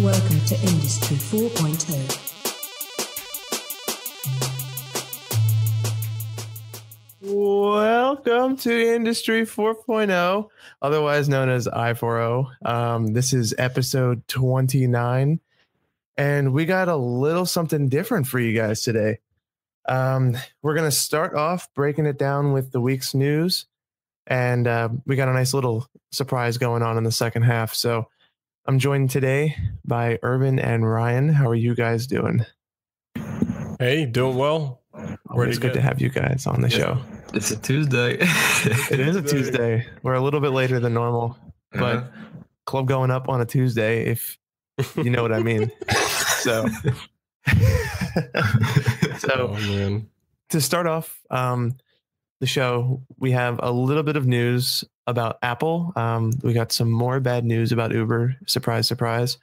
Welcome to Industry 4.0. Welcome to Industry 4.0, otherwise known as I4O. This is episode 29, and we got a little something different for you guys today. We're going to start off breaking it down with the week's news, and we got a nice little surprise going on in the second half. So I'm joined today by Ervin and Ryan. How are you guys doing? Hey, doing well. It's good to have you guys on the show. It's a Tuesday. It is a Tuesday. We're a little bit later than normal, but club going up on a Tuesday, if you know what I mean. So, to start off the show, we have a little bit of news about Apple. We got some more bad news about Uber. Surprise, surprise.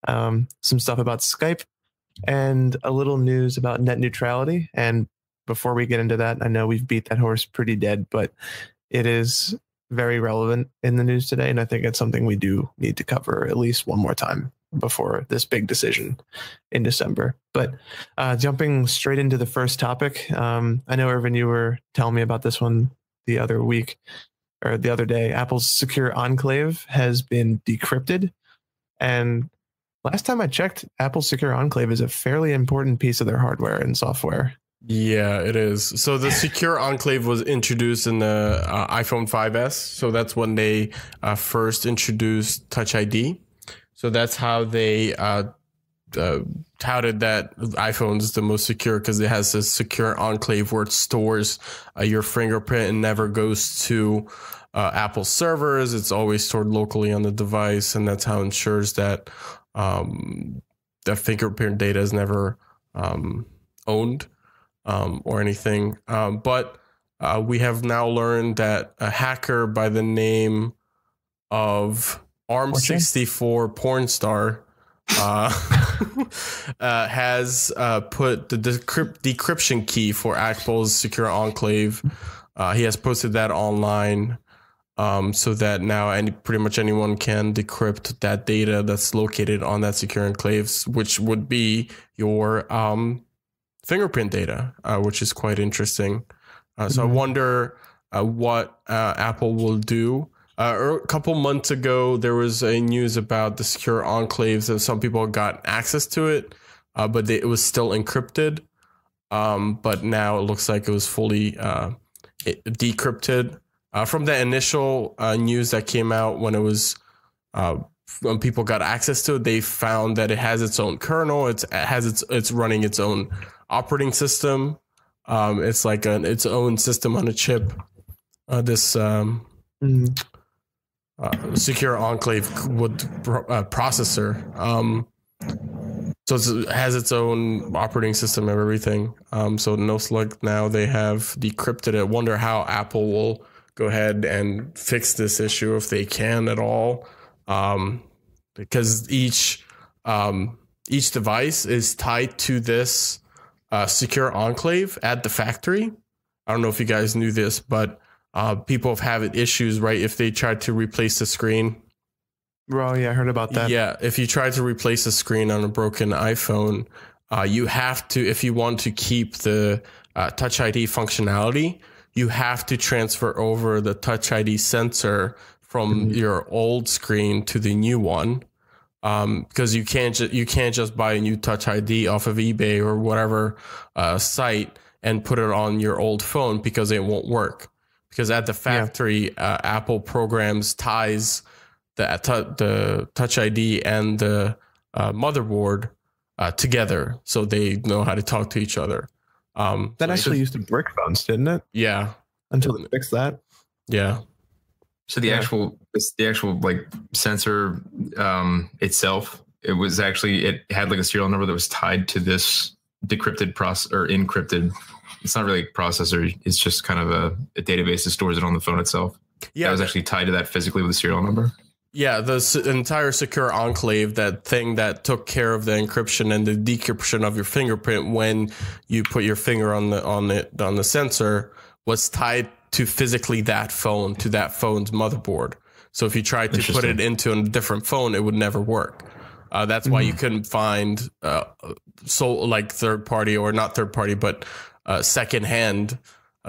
Some stuff about Skype and a little news about net neutrality. And before we get into that, I know we've beat that horse pretty dead, but it is very relevant in the news today. And I think it's something we do need to cover at least one more time before this big decision in December. But jumping straight into the first topic, I know, Ervin, you were telling me about this one the other week or the other day. Apple's Secure Enclave has been decrypted. And last time I checked, Apple's Secure Enclave is a fairly important piece of their hardware and software. Yeah, it is. So the Secure Enclave was introduced in the iPhone 5S. So that's when they first introduced Touch ID. So that's how they touted that iPhone is the most secure, because it has this Secure Enclave where it stores your fingerprint and never goes to Apple servers. It's always stored locally on the device, and that's how it ensures that the fingerprint data is never owned or anything. But we have now learned that a hacker by the name of ARM64 porn star has put the decryption key for Apple's Secure Enclave. He has posted that online so that now pretty much anyone can decrypt that data that's located on that Secure Enclaves, which would be your fingerprint data, which is quite interesting. So I wonder what Apple will do. A couple months ago, there was a news about the Secure Enclaves, and some people got access to it, but it was still encrypted. But now it looks like it was fully decrypted. From the initial news that came out when it was when people got access to it, they found that it has its own kernel. It's running its own operating system. It's like its own system on a chip. This Secure Enclave processor. So it has its own operating system and everything. So no slug now they have decrypted it. Wonder how Apple will go ahead and fix this issue, if they can at all. Because each device is tied to this Secure Enclave at the factory. I don't know if you guys knew this, but people have had issues, right? If they tried to replace the screen. Oh, yeah, I heard about that. Yeah, if you try to replace the screen on a broken iPhone, you have to, if you want to keep the Touch ID functionality, you have to transfer over the Touch ID sensor from your old screen to the new one. Because you can't just buy a new Touch ID off of eBay or whatever site and put it on your old phone, because it won't work. Because at the factory, Apple programs ties the Touch ID and the motherboard together, so they know how to talk to each other. That actually used to brick phones, didn't it? Yeah. Until they fixed that. Yeah. So the actual like sensor itself, it had like a serial number that was tied to this decrypted or encrypted. It's not really a processor. It's just kind of a database that stores it on the phone itself. Yeah, that was actually tied to that physically with a serial number. Yeah, the entire Secure Enclave, that thing that took care of the encryption and the decryption of your fingerprint when you put your finger on the sensor, was tied to physically that phone, to that phone's motherboard. So if you tried to put it into a different phone, it would never work. That's why you couldn't find like third party or not third party, but secondhand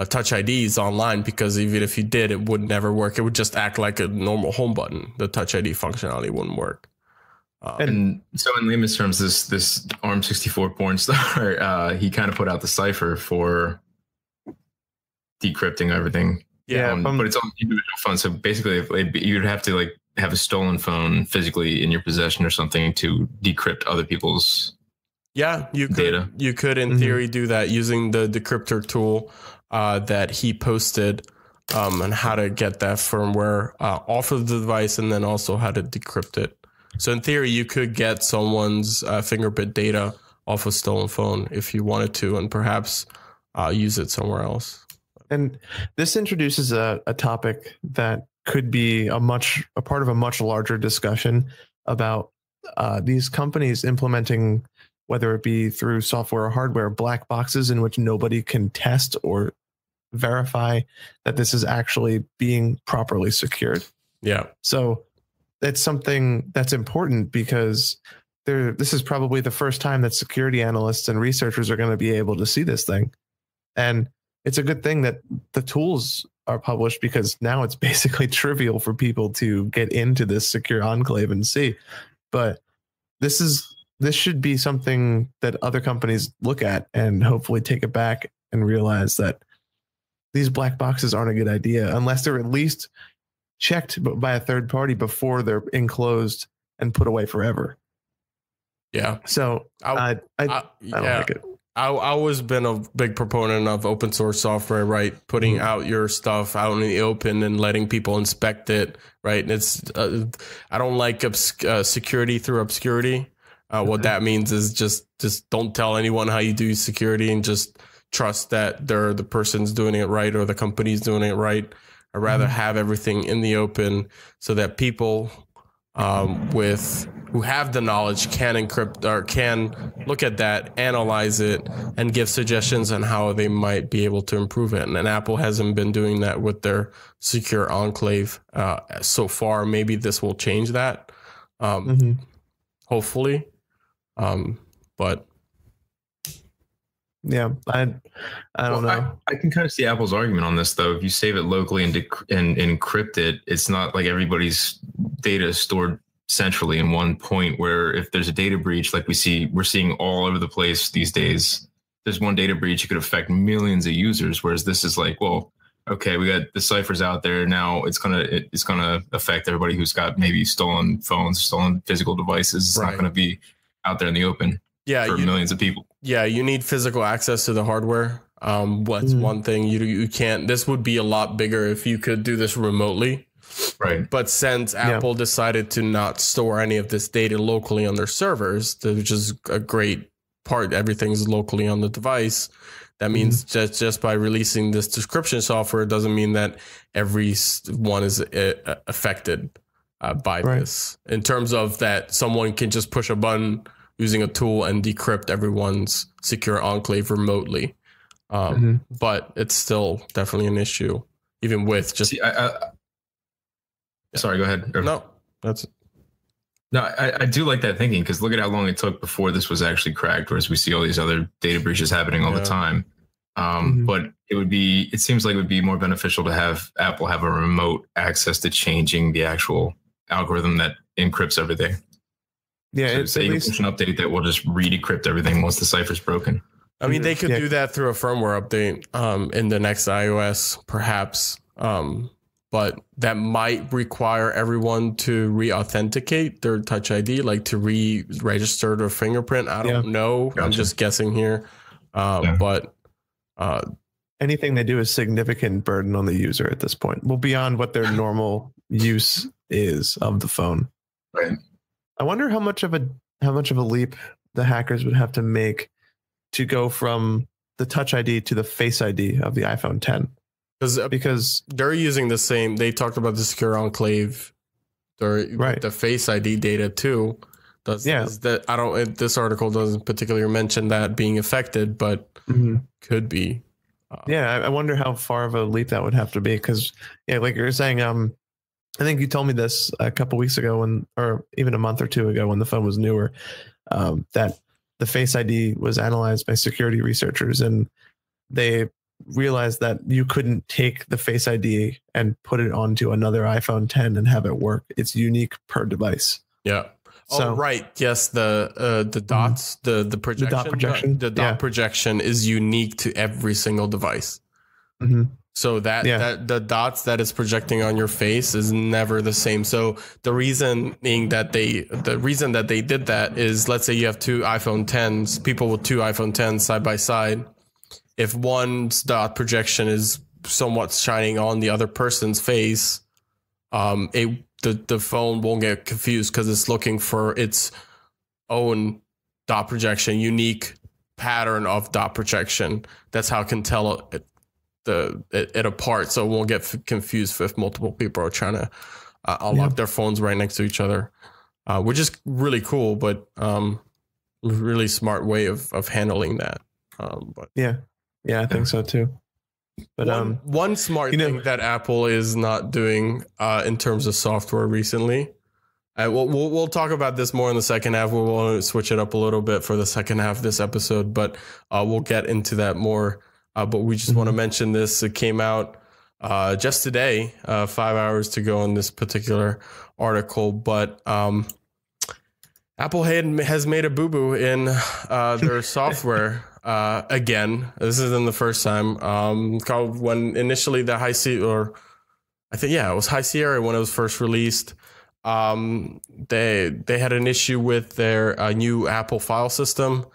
Touch IDs online, because even if you did, it would never work. It would just act like a normal home button. The Touch ID functionality wouldn't work. And so in layman's terms, this ARM64 porn star, he kind of put out the cipher for decrypting everything. Yeah, but it's on individual phones. So basically, you'd have to like have a stolen phone physically in your possession or something to decrypt other people's data. You could, in theory, do that using the decryptor tool that he posted, and how to get that firmware off of the device, and then also how to decrypt it. So in theory, you could get someone's fingerprint data off a stolen phone if you wanted to, and perhaps use it somewhere else. And this introduces a topic that could be a part of a much larger discussion about these companies implementing, whether it be through software or hardware, black boxes in which nobody can test or verify that this is actually being properly secured. Yeah. So it's something that's important, because this is probably the first time that security analysts and researchers are going to be able to see this thing. And it's a good thing that the tools are published, because now it's basically trivial for people to get into this secure enclave and see. But this should be something that other companies look at and hopefully take it back and realize that these black boxes aren't a good idea unless they're at least checked by a third party before they're enclosed and put away forever. Yeah. So I don't like it. I always been a big proponent of open source software, right? Putting out your stuff out in the open and letting people inspect it, right? And it's I don't like security through obscurity. What that means is just don't tell anyone how you do security, and just trust that the person's doing it right or the company's doing it right. I'd rather have everything in the open so that people who have the knowledge can encrypt or can look at that, analyze it, and give suggestions on how they might be able to improve it. And Apple hasn't been doing that with their Secure Enclave so far. Maybe this will change that, hopefully. But yeah, I don't know. I can kind of see Apple's argument on this, though. If you save it locally and encrypt it, it's not like everybody's data is stored centrally in one point, where if there's a data breach, like we're seeing all over the place these days, there's one data breach, it could affect millions of users. Whereas this is like, well, okay, we got the ciphers out there now. It's gonna affect everybody who's got maybe stolen phones, stolen physical devices. It's not gonna be out there in the open. Yeah, for millions of people. Yeah, you need physical access to the hardware. What's one thing you can't. This would be a lot bigger if you could do this remotely. Right. But since Apple decided to not store any of this data locally on their servers, which is a great part, everything's locally on the device. That means just by releasing this description software, doesn't mean that everyone is affected by this. In terms of that, someone can just push a button using a tool and decrypt everyone's secure enclave remotely. But it's still definitely an issue, even with just... Sorry, go ahead. No, that's it. No, I do like that thinking, because look at how long it took before this was actually cracked, whereas we see all these other data breaches happening all the time. But it seems like it would be more beneficial to have Apple have a remote access to changing the actual algorithm that encrypts everything. Yeah, so it's say you push an update that will just re-decrypt everything once the cipher's broken. I mean, they could do that through a firmware update in the next iOS, perhaps. But that might require everyone to re-authenticate their Touch ID, like to re-register their fingerprint. I don't know. Gotcha. I'm just guessing here. But anything they do is significant burden on the user at this point. Well, beyond what their normal use is of the phone. Right. I wonder how much of a leap the hackers would have to make to go from the Touch ID to the Face ID of the iPhone 10. Because they're using the same. They talked about the Secure Enclave, the Face ID data too. This article doesn't particularly mention that being affected, but could be. I wonder how far of a leap that would have to be, because like you're saying, I think you told me this a couple weeks ago or even a month or two ago when the phone was newer, that the Face ID was analyzed by security researchers, and they realized that you couldn't take the Face ID and put it onto another iPhone 10 and have it work. It's unique per device. Yeah. So, right. Yes. The dots, the projection, the dot projection is unique to every single device. Mm-hmm. So that the dots that is projecting on your face is never the same. So the reason that they did that is, let's say you have two iPhone 10s, people with two iPhone 10s side by side. If one's dot projection is somewhat shining on the other person's face, the phone won't get confused because it's looking for its own dot projection, unique pattern of dot projection. That's how it can tell it apart, so it won't get confused if multiple people are trying to unlock their phones right next to each other, which is really cool, but really smart way of handling that. But I think so too. But one smart thing that Apple is not doing in terms of software recently, we'll talk about this more in the second half. We'll switch it up a little bit for the second half of this episode, but we'll get into that more. But we just want to mention this. It came out just today, 5 hours to go on this particular article. But Apple has made a boo-boo in their software again. This isn't the first time. Called when initially the High Sierra, it was High Sierra when it was first released. They had an issue with their new Apple file system.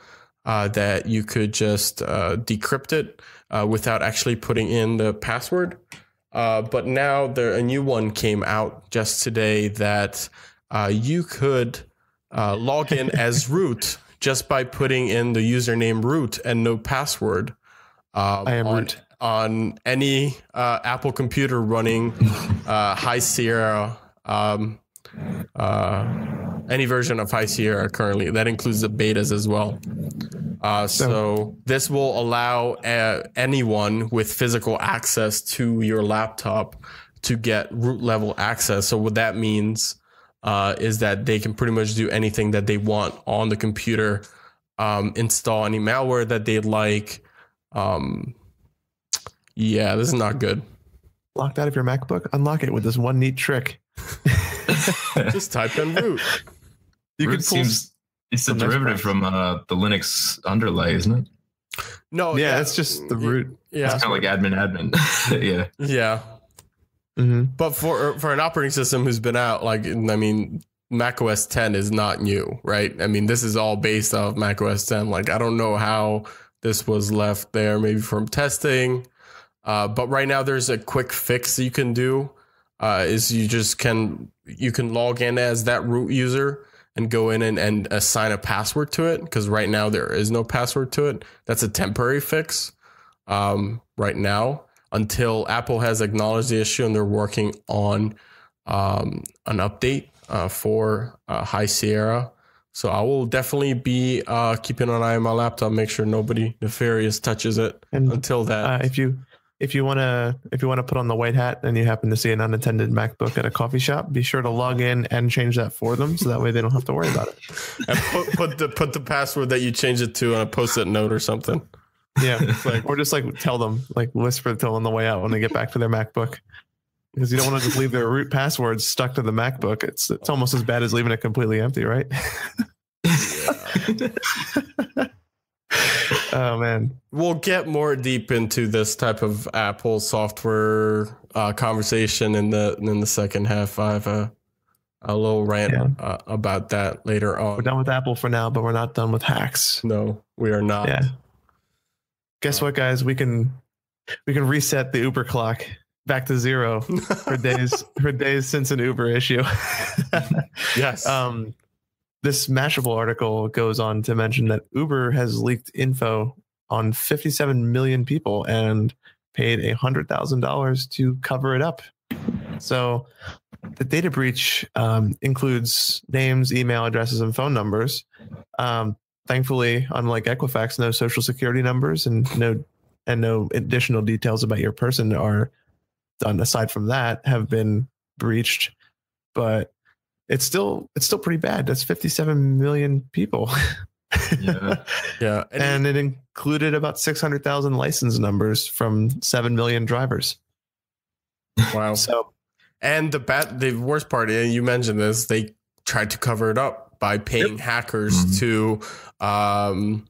That you could just decrypt it without actually putting in the password. But now a new one came out just today that you could log in as root just by putting in the username root and no password. I am root. On any Apple computer running High Sierra, any version of High Sierra currently. That includes the betas as well. So this will allow anyone with physical access to your laptop to get root level access. So what that means is that they can pretty much do anything that they want on the computer, install any malware that they'd like. This is not good. Locked out of your MacBook? Unlock it with this one neat trick. Just type in root. Root seems it's a derivative from the Linux underlay, isn't it? No, it's just the root. Yeah, it's kind of like admin. Yeah. Mm-hmm. But for an operating system who's been out, Mac OS 10 is not new, right? I mean, this is all based off Mac OS 10. I don't know how this was left there, maybe from testing. But right now there's a quick fix you can do. Is you can log in as that root user and go in and assign a password to it, because right now there is no password to it. That's a temporary fix right now until Apple has acknowledged the issue and they're working on an update for High Sierra. So I will definitely be keeping an eye on my laptop, make sure nobody nefarious touches it until that. If you want to put on the white hat and you happen to see an unattended MacBook at a coffee shop, be sure to log in and change that for them, so that way they don't have to worry about it. And put the password that you change it to on a Post-it note or something. Yeah, or just tell them, whisper it on the way out when they get back to their MacBook, because you don't want to just leave their root passwords stuck to the MacBook. It's almost as bad as leaving it completely empty, right? Oh man, we'll get more deep into this type of Apple software conversation in the second half. I have a little rant about that later on. We're done with Apple for now, but we're not done with hacks. No, we are not. Yeah. Guess what, guys? We can reset the Uber clock back to zero for days since an Uber issue. Yes. This Mashable article goes on to mention that Uber has leaked info on 57 million people and paid $100,000 to cover it up. So the data breach includes names, email addresses, and phone numbers. Thankfully, unlike Equifax, no social security numbers and no additional details about your person are done. Aside from that, have been breached, but it's still pretty bad. That's 57 million people. Yeah. And it included about 600,000 license numbers from 7 million drivers. Wow. So, and the worst part, and you mentioned this, they tried to cover it up by paying hackers to try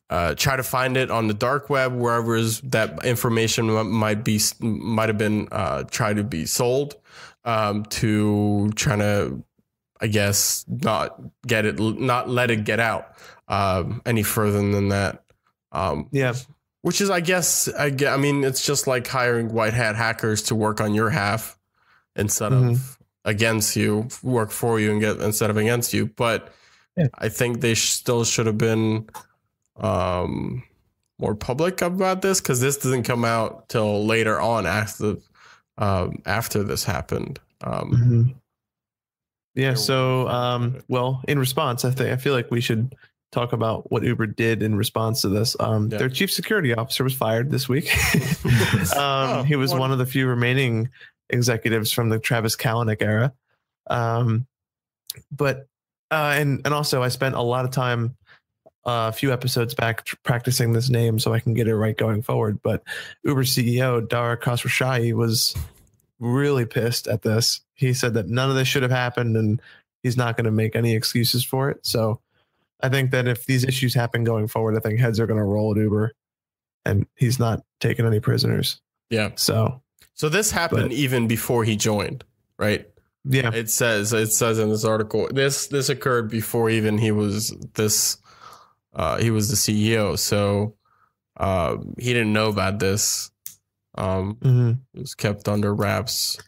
to find it on the dark web, wherever that information might have been tried to be sold, to trying to, I guess, not let it get out any further than that. Which is, I guess, I mean, it's just like hiring white hat hackers to work on your half instead of against you, work for you instead of against you. But I think they still should have been more public about this, because this doesn't come out till later on after this happened. So well, in response, I feel like we should talk about what Uber did in response to this. Their chief security officer was fired this week. He was one of the few remaining executives from the Travis Kalanick era. But also I spent a lot of time a few episodes back practicing this name so I can get it right going forward. But Uber CEO Dara Khosrowshahi was really pissed at this. He said that none of this should have happened, and he's not going to make any excuses for it. So I think that if these issues happen going forward, I think heads are going to roll at Uber, and he's not taking any prisoners. Yeah. So this happened even before he joined, right? Yeah. It says in this article, this occurred before even he was the CEO. So he didn't know about this. It was kept under wraps.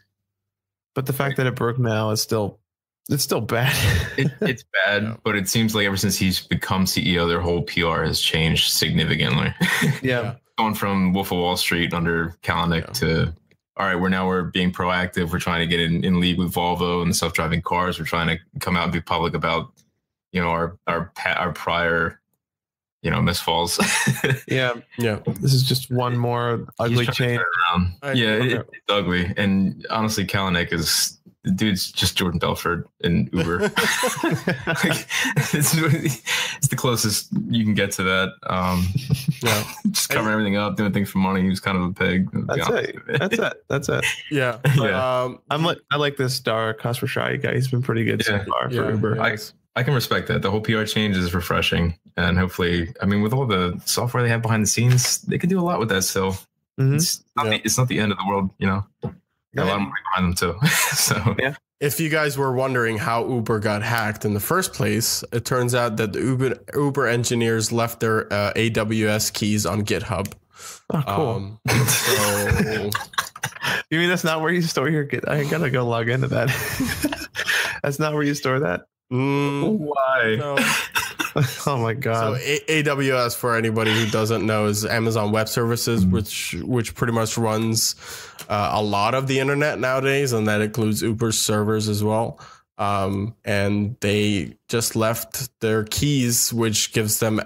But the fact that it broke now is still bad. It's bad, but it seems like ever since he's become CEO, their whole PR has changed significantly. Going from Wolf of Wall Street under Kalanick to, all right, we're being proactive. We're trying to get in league with Volvo and self-driving cars. We're trying to come out and be public about, our prior, misfalls. Yeah. This is just one more ugly chain. It's ugly. And honestly, Kalanick the dude's just Jordan Belfort in Uber. It's the closest you can get to that. Just covering everything up, doing things for money. He was kind of a pig. That's it. Yeah. I like this Dara Khosrowshahi guy. He's been pretty good so far for Uber. I can respect that. The whole PR change is refreshing, and hopefully, I mean, with all the software they have behind the scenes, they could do a lot with that still. It's not the end of the world, Got a lot of money behind them too. So if you guys were wondering how Uber got hacked in the first place, it turns out that the Uber engineers left their AWS keys on GitHub. Oh, cool. So you mean that's not where you store your Git? I gotta go log into that. That's not where you store that? Why? No. Oh my god! So AWS, for anybody who doesn't know, is Amazon Web Services, which pretty much runs a lot of the internet nowadays, and that includes Uber's servers as well. And they just left their keys, which gives their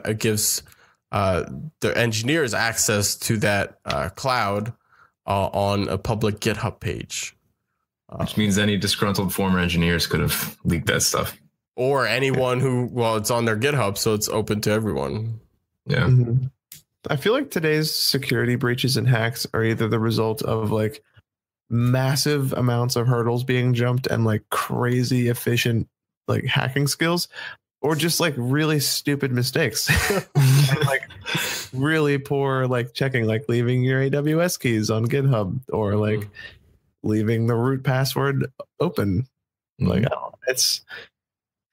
engineers access to that cloud on a public GitHub page. Which means any disgruntled former engineers could have leaked that stuff. Or anyone it's on their GitHub, so it's open to everyone. Yeah. I feel like today's security breaches and hacks are either the result of like massive amounts of hurdles being jumped and like crazy efficient like hacking skills, or just like really stupid mistakes. And, like really poor like checking, like leaving your AWS keys on GitHub, or like leaving the root password open. Like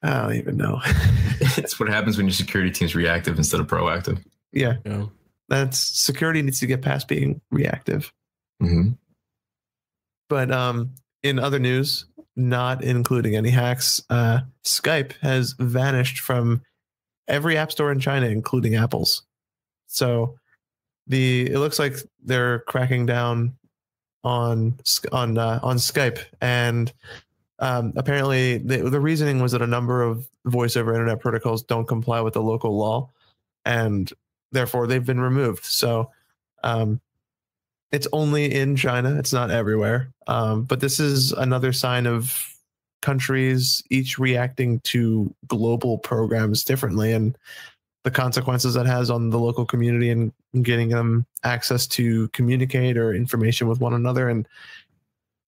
I don't even know. It's what happens when your security team's reactive instead of proactive. Yeah. That's security needs to get past being reactive. But in other news, not including any hacks, Skype has vanished from every app store in China, including Apple's. So it looks like they're cracking down on Skype, and apparently the reasoning was that a number of voice over internet protocols don't comply with the local law, and therefore they've been removed. So it's only in China. It's not everywhere. But this is another sign of countries each reacting to global programs differently, and the consequences that has on the local community and getting them access to communicate or information with one another. And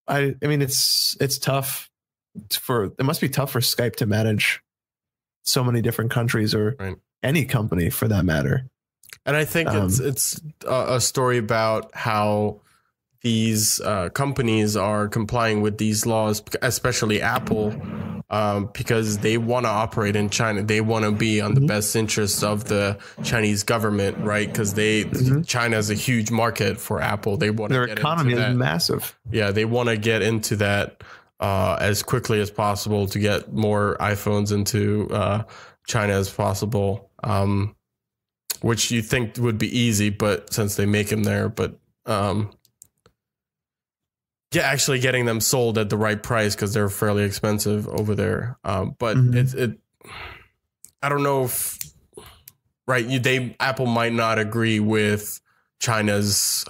I mean, it's tough it must be tough for Skype to manage so many different countries, or any company for that matter. And I think it's a story about how these companies are complying with these laws, especially Apple, because they want to operate in China. They want to be on the best interests of the Chinese government, right? Because China is a huge market for Apple. They want their economy is massive. Yeah, they want to get into that as quickly as possible to get more iPhones into China as possible, which you think would be easy, but since they make them there, but yeah, actually getting them sold at the right price, because they're fairly expensive over there. But I don't know if Apple might not agree with China's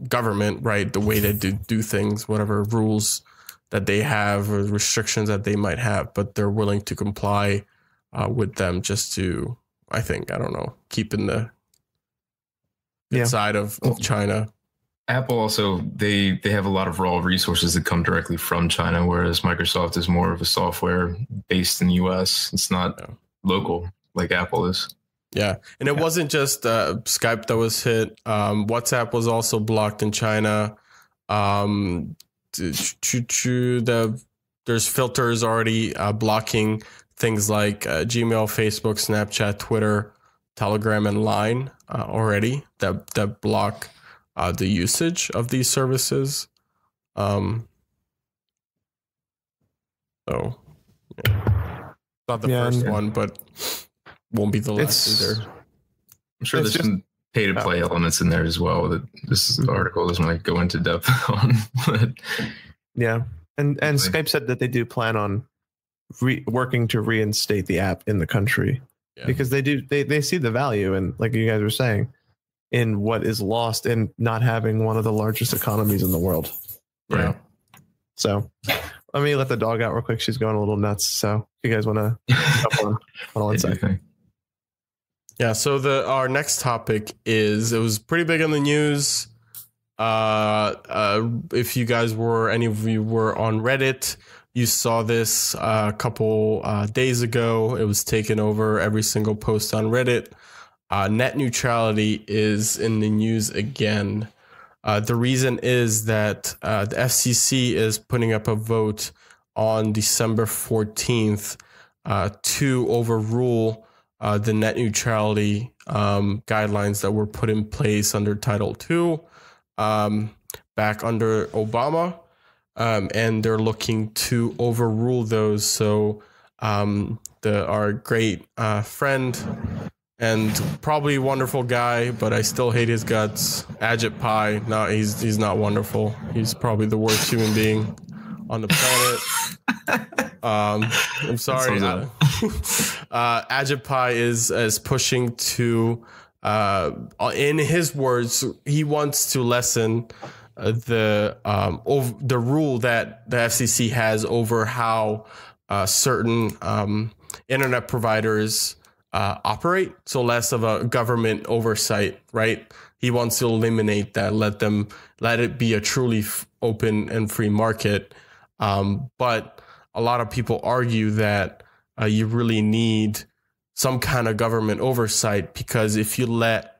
government, right? The way they do things, whatever rules that they have or restrictions that they might have, but they're willing to comply with them just to, I don't know, keep in the side of China. Apple also, they have a lot of raw resources that come directly from China, whereas Microsoft is more of a software based in the US. It's not local like Apple is. Yeah. And it wasn't just Skype that was hit. WhatsApp was also blocked in China. There's filters already blocking things like Gmail, Facebook, Snapchat, Twitter, Telegram, and Line already that block the usage of these services. Not the first one, but won't be the last either. I'm sure there's some pay to play elements in there as well that this article doesn't really go into depth on. But yeah. And Skype said that they do plan on working to reinstate the app in the country, because they see the value, and like you guys were saying, in what is lost in not having one of the largest economies in the world. Yeah. So let me let the dog out real quick. She's going a little nuts. So if you guys want to jump on one second. Yeah. So our next topic it was pretty big in the news. If you guys any of you were on Reddit, you saw this a couple days ago. It was taken over every single post on Reddit. Net neutrality is in the news again. The reason is that the FCC is putting up a vote on December 14th to overrule the net neutrality guidelines that were put in place under Title II back under Obama. And they're looking to overrule those. So our great friend and probably wonderful guy, but I still hate his guts, Ajit Pai. No, he's not wonderful. He's probably the worst human being on the planet. I'm sorry. Ajit Pai is pushing to, in his words, he wants to lessen the rule that the FCC has over how certain internet providers operate, so less of a government oversight, right? He wants to eliminate that, let it be a truly open and free market. But a lot of people argue that you really need some kind of government oversight, because if you let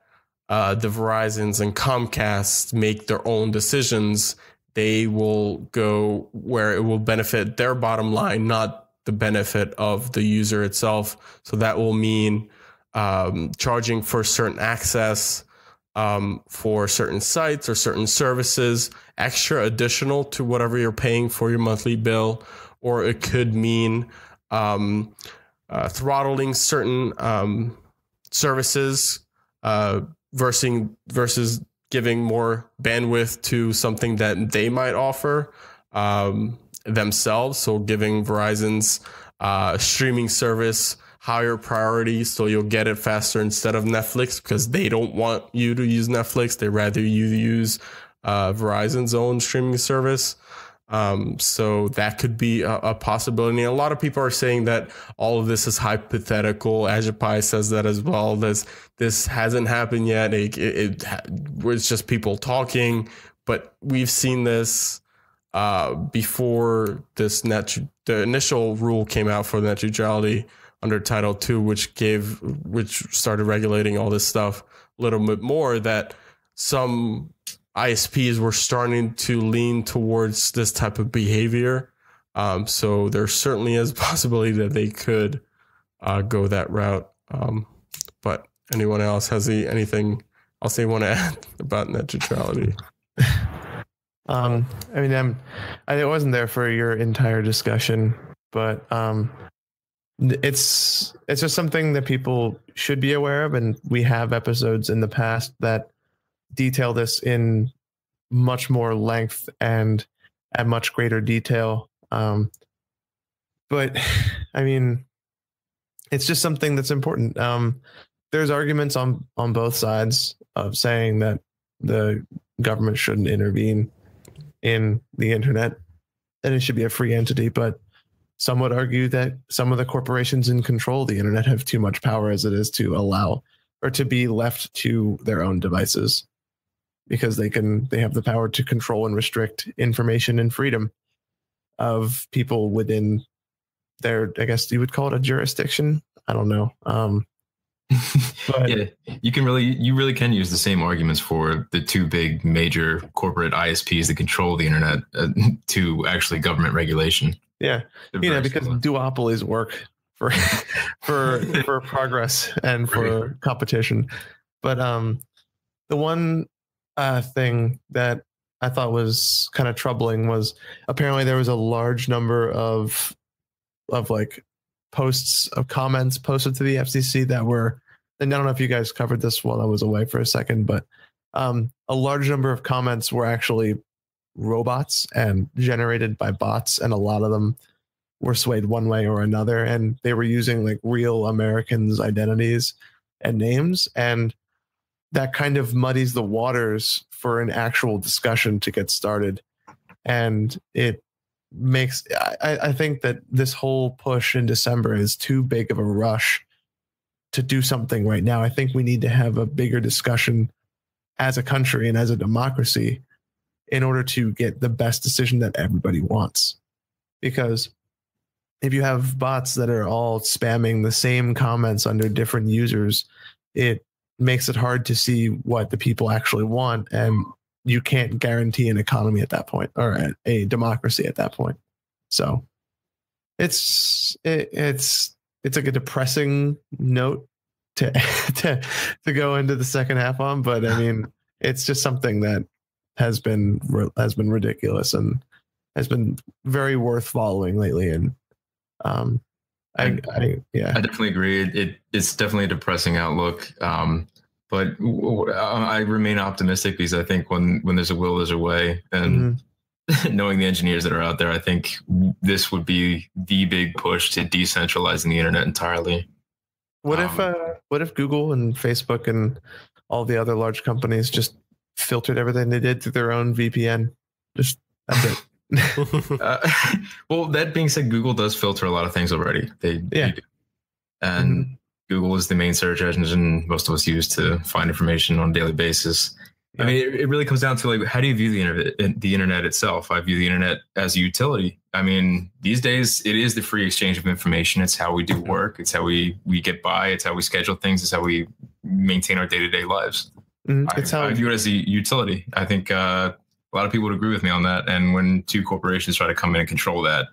the Verizons and Comcast make their own decisions, they will go where it will benefit their bottom line, not the benefit of the user itself. So that will mean charging for certain access for certain sites or certain services, extra additional to whatever you're paying for your monthly bill, or it could mean throttling certain services versus giving more bandwidth to something that they might offer themselves. So giving Verizon's streaming service higher priority, so you'll get it faster instead of Netflix, because they don't want you to use Netflix. They rather you use Verizon's own streaming service. So that could be a possibility. A lot of people are saying that all of this is hypothetical. Ajapai says that as well. This hasn't happened yet. It's just people talking, but we've seen this before the initial rule came out for net neutrality under Title II, which started regulating all this stuff a little bit more, that some ISPs were starting to lean towards this type of behavior. So there certainly is a possibility that they could go that route. But anyone else has anything else they want to add about net neutrality? I mean, I wasn't there for your entire discussion, but it's just something that people should be aware of, and we have episodes in the past that detail this in much more length and at much greater detail. But I mean, it's just something that's important. There's arguments on both sides of saying that the government shouldn't intervene in the internet and it should be a free entity, but some would argue that some of the corporations in control of the internet have too much power as it is to allow or to be left to their own devices, because they have the power to control and restrict information and freedom of people within their, I guess you would call it a jurisdiction. I don't know. But yeah, you really can use the same arguments for the two big major corporate ISPs that control the internet to actually government regulation. Yeah, because duopolies work for progress and for competition. But the one thing that I thought was kind of troubling was apparently there was a large number of like posts of comments posted to the FCC that were, and I don't know if you guys covered this while I was away for a second, but a large number of comments were actually robots and generated by bots, and a lot of them were swayed one way or another, and they were using like real Americans' identities and names, and that kind of muddies the waters for an actual discussion to get started. And it makes, I think that this whole push in December is too big of a rush to do something right now. I think we need to have a bigger discussion as a country and as a democracy in order to get the best decision that everybody wants. Because if you have bots that are all spamming the same comments under different users, it makes it hard to see what the people actually want, and you can't guarantee an economy at that point, or a democracy at that point. So it's like a depressing note to go into the second half on, but I mean, it's just something that has been ridiculous and has been very worth following lately. And I definitely agree. It's definitely a depressing outlook. But I remain optimistic because I think when there's a will, there's a way. And knowing the engineers that are out there, I think this would be the big push to decentralizing the internet entirely. What if Google and Facebook and all the other large companies just filtered everything they did through their own VPN? Just that's it. Well, that being said, Google does filter a lot of things already. They do. And Google is the main search engine most of us use to find information on a daily basis. I mean, it really comes down to like, how do you view the internet itself? I view the internet as a utility. I mean, these days it is the free exchange of information. It's how we do work. It's how we get by. It's how we schedule things. It's how we maintain our day-to-day lives. I view it as a utility. I think a lot of people would agree with me on that. And when two corporations try to come in and control that,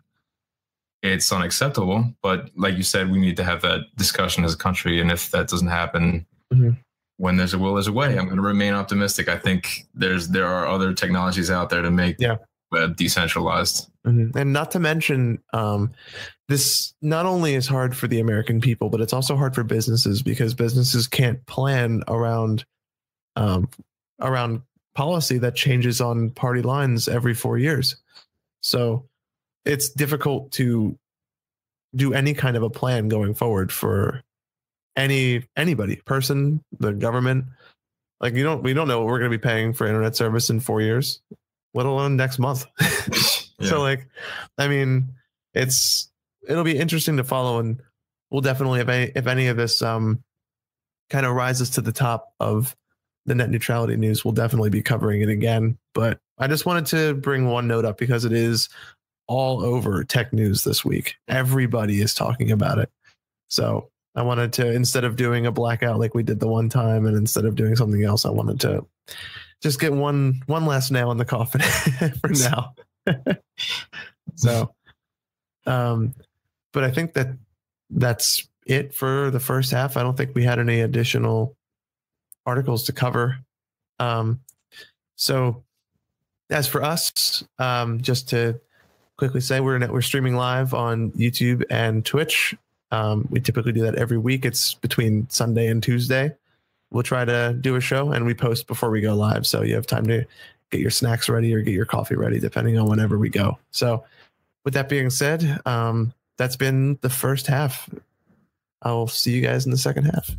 it's unacceptable. But like you said, we need to have that discussion as a country. And if that doesn't happen, when there's a will, there's a way. I'm going to remain optimistic. I think there are other technologies out there to make web decentralized. And not to mention, this not only is hard for the American people, but it's also hard for businesses, because businesses can't plan around policy that changes on party lines every 4 years. So it's difficult to do any kind of a plan going forward for anybody, person, the government. Like we don't know what we're going to be paying for internet service in 4 years, let alone next month. Yeah. So like, I mean, it'll be interesting to follow, and we'll definitely, if any of this kind of rises to the top of the net neutrality news, we'll definitely be covering it again. But I just wanted to bring one note up because it is all over tech news this week. Everybody is talking about it. So I wanted to, instead of doing a blackout like we did the one time, and instead of doing something else, I wanted to just get one last nail in the coffin for now. So, but I think that's it for the first half. I don't think we had any additional articles to cover. So as for us, just to quickly say, we're streaming live on YouTube and Twitch. We typically do that every week. It's between Sunday and Tuesday. We'll try to do a show, and we post before we go live, so you have time to get your snacks ready or get your coffee ready, depending on whenever we go. So with that being said, that's been the first half. I'll see you guys in the second half.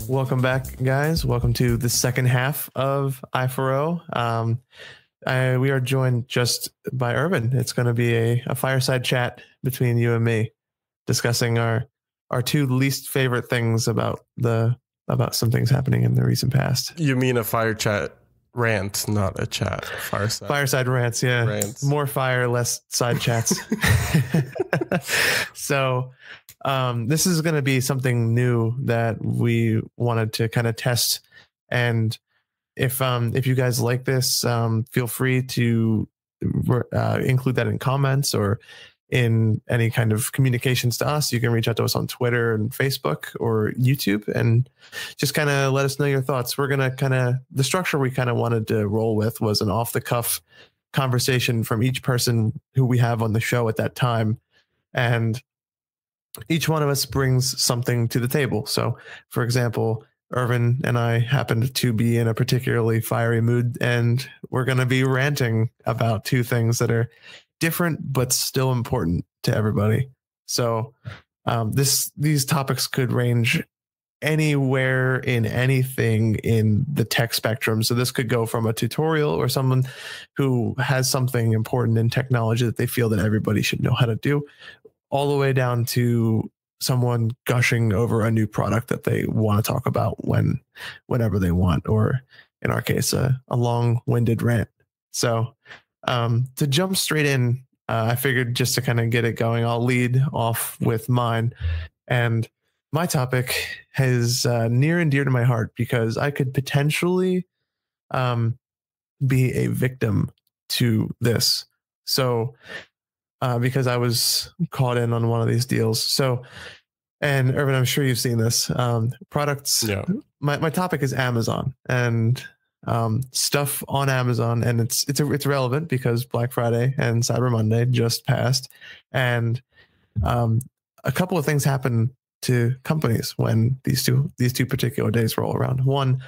Welcome back, guys. Welcome to the second half of I4O. We are joined just by Ervin. It's going to be a fireside chat between you and me, discussing our two least favorite things about some things happening in the recent past. You mean a fire chat rant, not a chat. Fireside rants, yeah. Rants. More fire, less side chats. So this is going to be something new that we wanted to kind of test. And if you guys like this, feel free to include that in comments or in any kind of communications to us. You can reach out to us on Twitter and Facebook or YouTube and just kind of let us know your thoughts. We're going to the structure we kind of wanted to roll with was an off the cuff conversation from each person who we have on the show at that time. And each one of us brings something to the table. So for example, Ervin and I happened to be in a particularly fiery mood, and we're going to be ranting about two things that are different but still important to everybody. So these topics could range anywhere in anything in the tech spectrum. So this could go from a tutorial or someone who has something important in technology that they feel that everybody should know how to do, all the way down to someone gushing over a new product that they want to talk about whenever they want, or in our case, a long-winded rant. So to jump straight in, I figured just to kind of get it going, I'll lead off with mine. And my topic is near and dear to my heart because I could potentially be a victim to this. So because I was caught in on one of these deals. So, and Ervin, I'm sure you've seen this. Products. Yeah. My topic is Amazon and stuff on Amazon, and it's relevant because Black Friday and Cyber Monday just passed, and a couple of things happen to companies when these two particular days roll around. One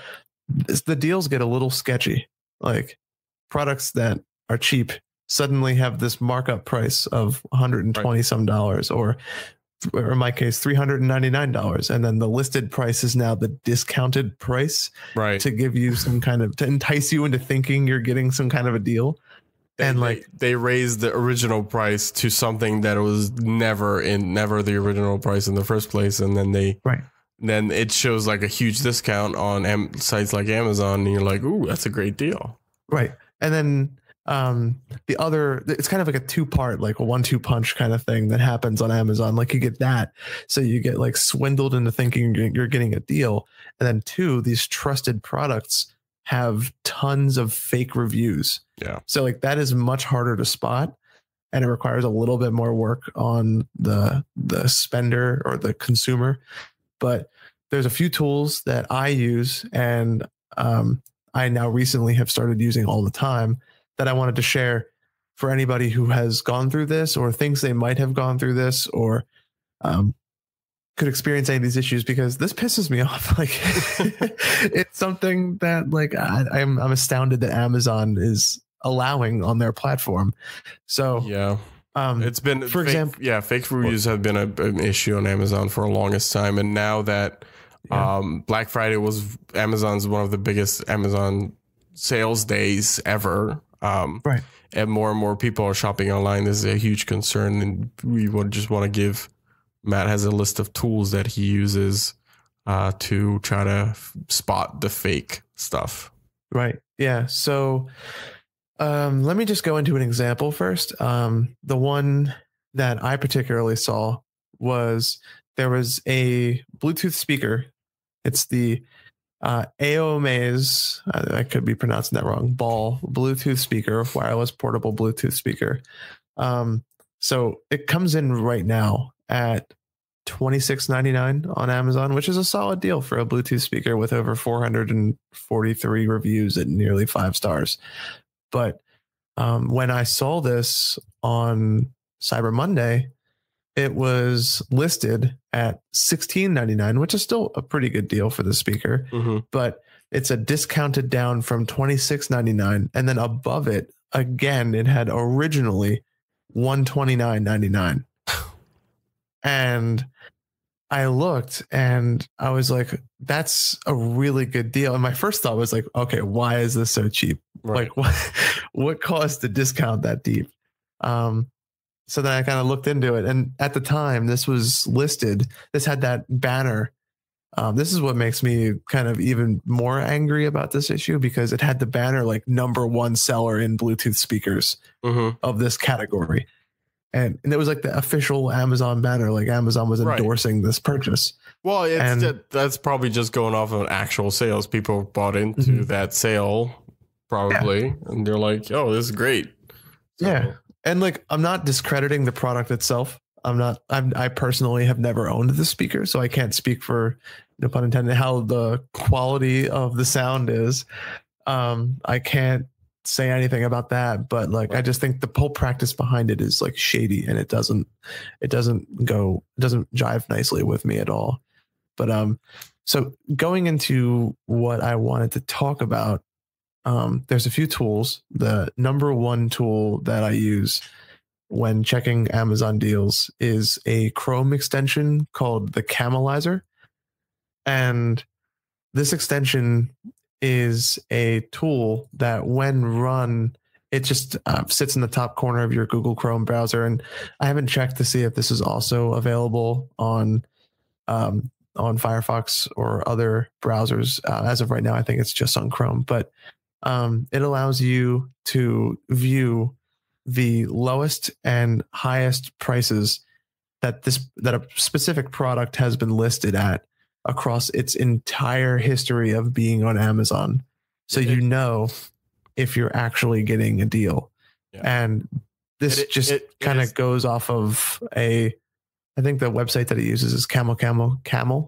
is the deals get a little sketchy. Like products that are cheap suddenly have this markup price of $120 some dollars, or in my case, $399. And then the listed price is now the discounted price, right? To give you some kind of, to entice you into thinking you're getting some kind of a deal. And they raised the original price to something that was never the original price in the first place. And then then it shows like a huge discount on sites like Amazon. And you're like, ooh, that's a great deal. Right. And then the other, it's kind of like a two-part, like a 1-2 punch kind of thing that happens on Amazon. Like you get that. So you get like swindled into thinking you're getting a deal. And then two, these trusted products have tons of fake reviews. Yeah. So like that is much harder to spot, and it requires a little bit more work on the spender or the consumer. But there's a few tools that I use, and I now recently have started using all the time, that I wanted to share for anybody who has gone through this or thinks they might have gone through this, or could experience any of these issues, because this pisses me off. Like it's something that like I'm astounded that Amazon is allowing on their platform. So yeah, it's been, for example, fake reviews have been an issue on Amazon for the longest time, and now that Black Friday was Amazon's one of the biggest Amazon sales days ever. Right. And more people are shopping online. This is a huge concern, and we would just want to give, Matt has a list of tools that he uses to try to spot the fake stuff. Right. Yeah. So let me just go into an example first. The one that I particularly saw was, there was a Bluetooth speaker. It's the AOMA's, I could be pronouncing that wrong, Ball Bluetooth speaker, wireless portable Bluetooth speaker. So it comes in right now at $26.99 on Amazon, which is a solid deal for a Bluetooth speaker with over 443 reviews at nearly 5 stars. But when I saw this on Cyber Monday, it was listed at $16.99, which is still a pretty good deal for the speaker, but it's a discounted down from $26.99. And then above it, again, it had originally $129.99. And I looked and I was like, that's a really good deal. And my first thought was like, okay, why is this so cheap? Right. Like what caused the discount that deep? So then I kind of looked into it, and at the time this was listed, this had that banner. This is what makes me kind of even more angry about this issue, because it had the banner like #1 seller in Bluetooth speakers of this category. And it was like the official Amazon banner, like Amazon was endorsing this purchase. Well, that's probably just going off of actual sales. People bought into that sale probably, and they're like, oh, this is great. So, yeah. And like, I'm not discrediting the product itself. I personally have never owned the speaker, so I can't speak for, no pun intended, how the quality of the sound is. I can't say anything about that, but like, I just think the whole practice behind it is like shady, and it doesn't jive nicely with me at all. But so going into what I wanted to talk about, there's a few tools. The #1 tool that I use when checking Amazon deals is a Chrome extension called the Camelizer. And this extension is a tool that when run, it just sits in the top corner of your Google Chrome browser. And I haven't checked to see if this is also available on Firefox or other browsers. As of right now, I think it's just on Chrome, but it allows you to view the lowest and highest prices that a specific product has been listed at across its entire history of being on Amazon. So you know if you're actually getting a deal. Yeah. And this kind of goes off of I think the website that it uses is Camel.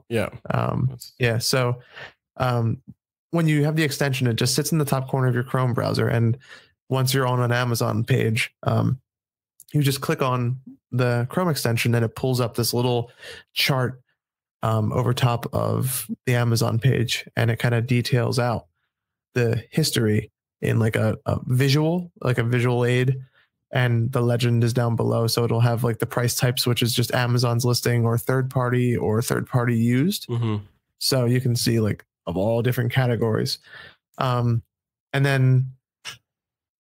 Yeah. Yeah. So when you have the extension, it just sits in the top corner of your Chrome browser. And once you're on an Amazon page, you just click on the Chrome extension and it pulls up this little chart over top of the Amazon page. And it kind of details out the history in like a visual aid, and the legend is down below. So it'll have like the price types, which is just Amazon's listing or third party used. Mm-hmm. So you can see like of all different categories. And then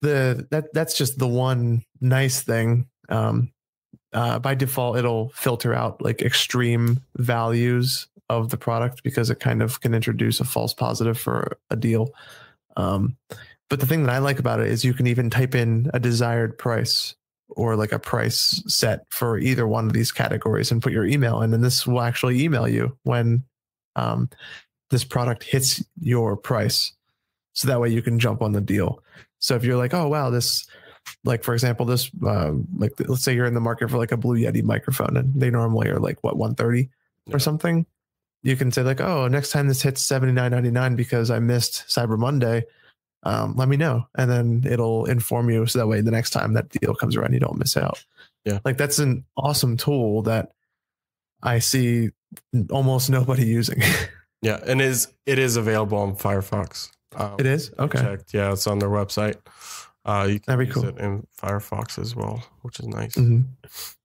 that's just the one nice thing. By default, it'll filter out like extreme values of the product because it kind of can introduce a false positive for a deal. But the thing that I like about it is you can even type in a desired price or like a price set for either one of these categories and put your email in, and this will actually email you when this product hits your price. So that way you can jump on the deal. So if you're like, oh, wow, this, like, for example, this, like, let's say you're in the market for like a Blue Yeti microphone and they normally are like, what, $130 or something. You can say like, oh, next time this hits $79.99 because I missed Cyber Monday, let me know. And then it'll inform you. So that way the next time that deal comes around, you don't miss out. Yeah. Like that's an awesome tool that I see almost nobody using. Yeah. And it is available on Firefox. It is? Okay. Checked. Yeah. It's on their website. You can use it in Firefox as well, which is nice. Mm-hmm.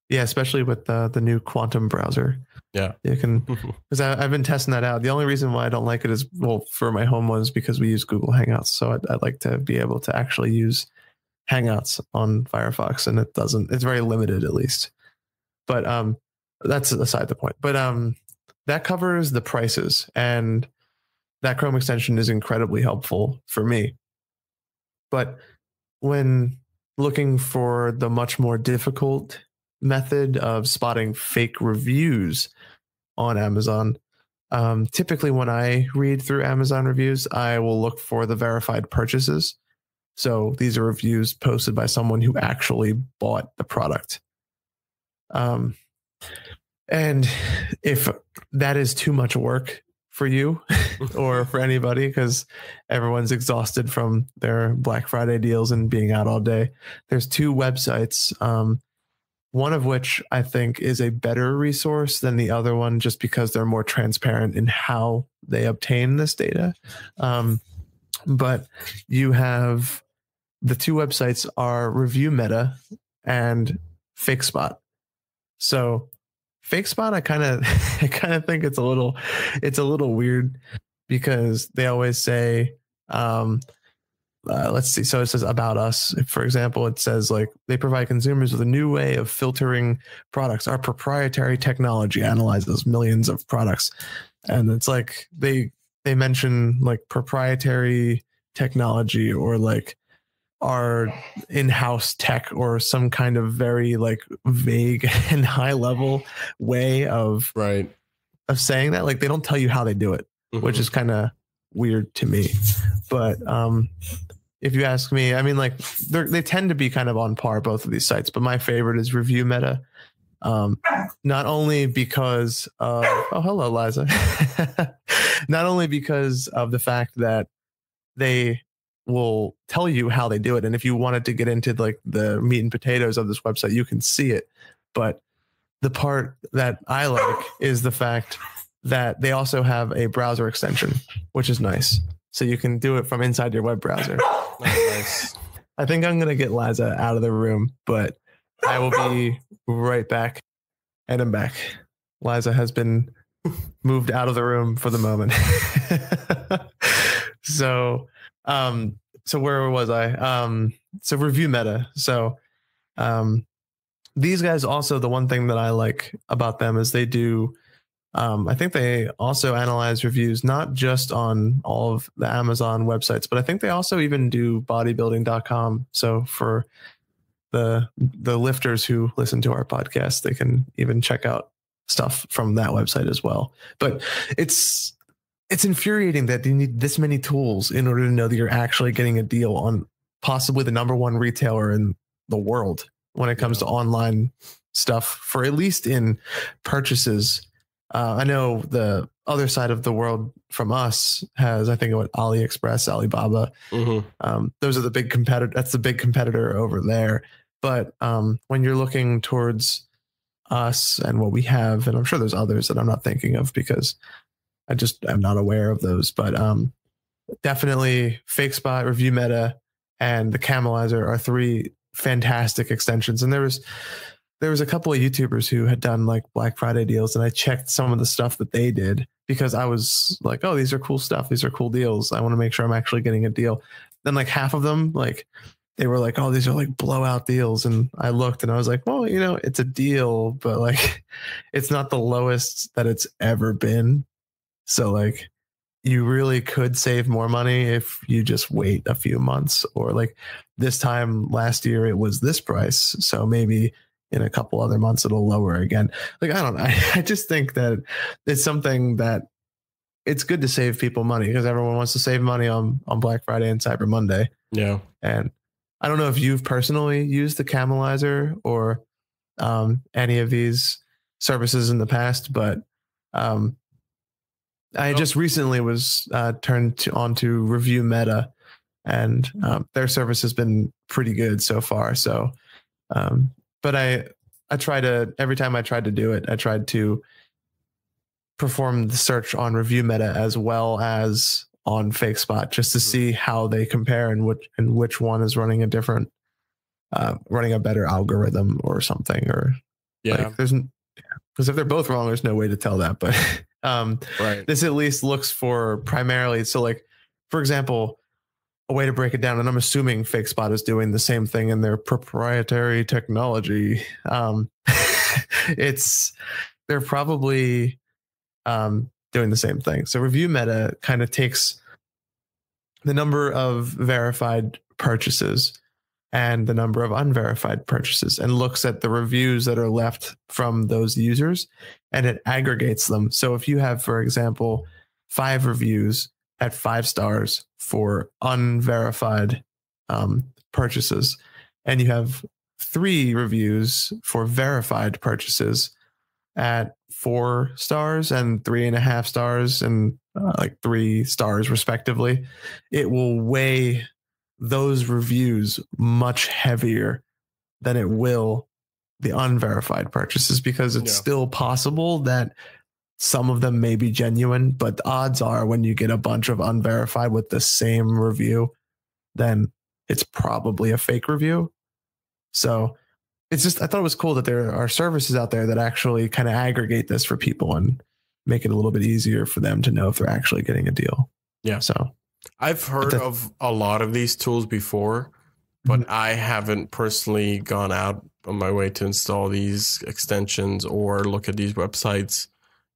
Yeah. Especially with the new Quantum browser. Yeah. You can, because I've been testing that out. The only reason why I don't like it is, well, for my home ones, because we use Google Hangouts. So I'd like to be able to actually use Hangouts on Firefox, and it's very limited at least. But that's aside the point. But that covers the prices, and that Chrome extension is incredibly helpful for me. But when looking for the much more difficult method of spotting fake reviews on Amazon, typically when I read through Amazon reviews, I will look for the verified purchases. So these are reviews posted by someone who actually bought the product. And if that is too much work for you or for anybody, because everyone's exhausted from their Black Friday deals and being out all day, there's two websites, one of which I think is a better resource than the other one, just because they're more transparent in how they obtain this data. But you have the two websites are Review Meta and FakeSpot. So FakeSpot, I kind of think it's a little weird, because they always say, let's see. So it says about us, for example, it says like they provide consumers with a new way of filtering products. Our proprietary technology analyzes millions of products. And it's like they mention like proprietary technology or like our in-house tech or some kind of very like vague and high level way of saying that. Like they don't tell you how they do it, which is kind of weird to me. But if you ask me, I mean, like they tend to be kind of on par, both of these sites, but my favorite is Review Meta. Not only because of, oh, hello, Liza. Not only because of the fact that they will tell you how they do it. And if you wanted to get into like the meat and potatoes of this website, you can see it. But the part that I like is the fact that they also have a browser extension, which is nice. So you can do it from inside your web browser. Oh, nice. I think I'm going to get Liza out of the room, but I will be right back. And I'm back. Liza has been moved out of the room for the moment. So where was I? So review meta. So these guys also, the one thing that I like about them is they do, I think they also analyze reviews, not just on all of the Amazon websites, but I think they also even do bodybuilding.com. So for the lifters who listen to our podcast, they can even check out stuff from that website as well. But it's infuriating that you need this many tools in order to know that you're actually getting a deal on possibly the number one retailer in the world when it comes to online stuff, for at least in purchases. I know the other side of the world from us has, I think, what, AliExpress, Alibaba. Those are the big competitor. That's the big competitor over there. But when you're looking towards us and what we have, and I'm sure there's others that I'm not thinking of because I'm not aware of those, but definitely FakeSpot, Review Meta, and the Camelizer are three fantastic extensions. And there was a couple of YouTubers who had done like Black Friday deals, and I checked some of the stuff that they did because I was like, oh, these are cool stuff. These are cool deals. I want to make sure I'm actually getting a deal. Then like half of them, like they were like, oh, these are like blowout deals. And I looked and I was like, well, it's a deal, but like, it's not the lowest that it's ever been. So like, you really could save more money if you just wait a few months, or like this time last year, it was this price. So maybe in a couple other months, it'll lower again. Like, I don't know. I just think that it's something that it's good to save people money because everyone wants to save money on Black Friday and Cyber Monday. Yeah. And I don't know if you've personally used the Camelizer or any of these services in the past, but I just recently was turned onto Review Meta, and their service has been pretty good so far. So, but I try to, every time I tried to do it, I tried to perform the search on Review Meta as well as on FakeSpot, just to see how they compare and which one is running a different, running a better algorithm or something. Or like, because if they're both wrong, there's no way to tell that. But this at least looks for primarily. So like, for example, a way to break it down, and I'm assuming FakeSpot is doing the same thing in their proprietary technology. They're probably doing the same thing. So Review Meta kind of takes the number of verified purchases and the number of unverified purchases and looks at the reviews that are left from those users, and it aggregates them. So if you have, for example, 5 reviews at 5 stars for unverified purchases, and you have 3 reviews for verified purchases at 4 stars and 3.5 stars and like 3 stars respectively, it will weigh those reviews much heavier than it will the unverified purchases, because it's still possible that some of them may be genuine, but the odds are when you get a bunch of unverified with the same review, then it's probably a fake review. So it's just, I thought it was cool that there are services out there that actually kind of aggregate this for people and make it a little bit easier for them to know if they're actually getting a deal. Yeah. So I've heard of a lot of these tools before, but I haven't personally gone out on my way to install these extensions or look at these websites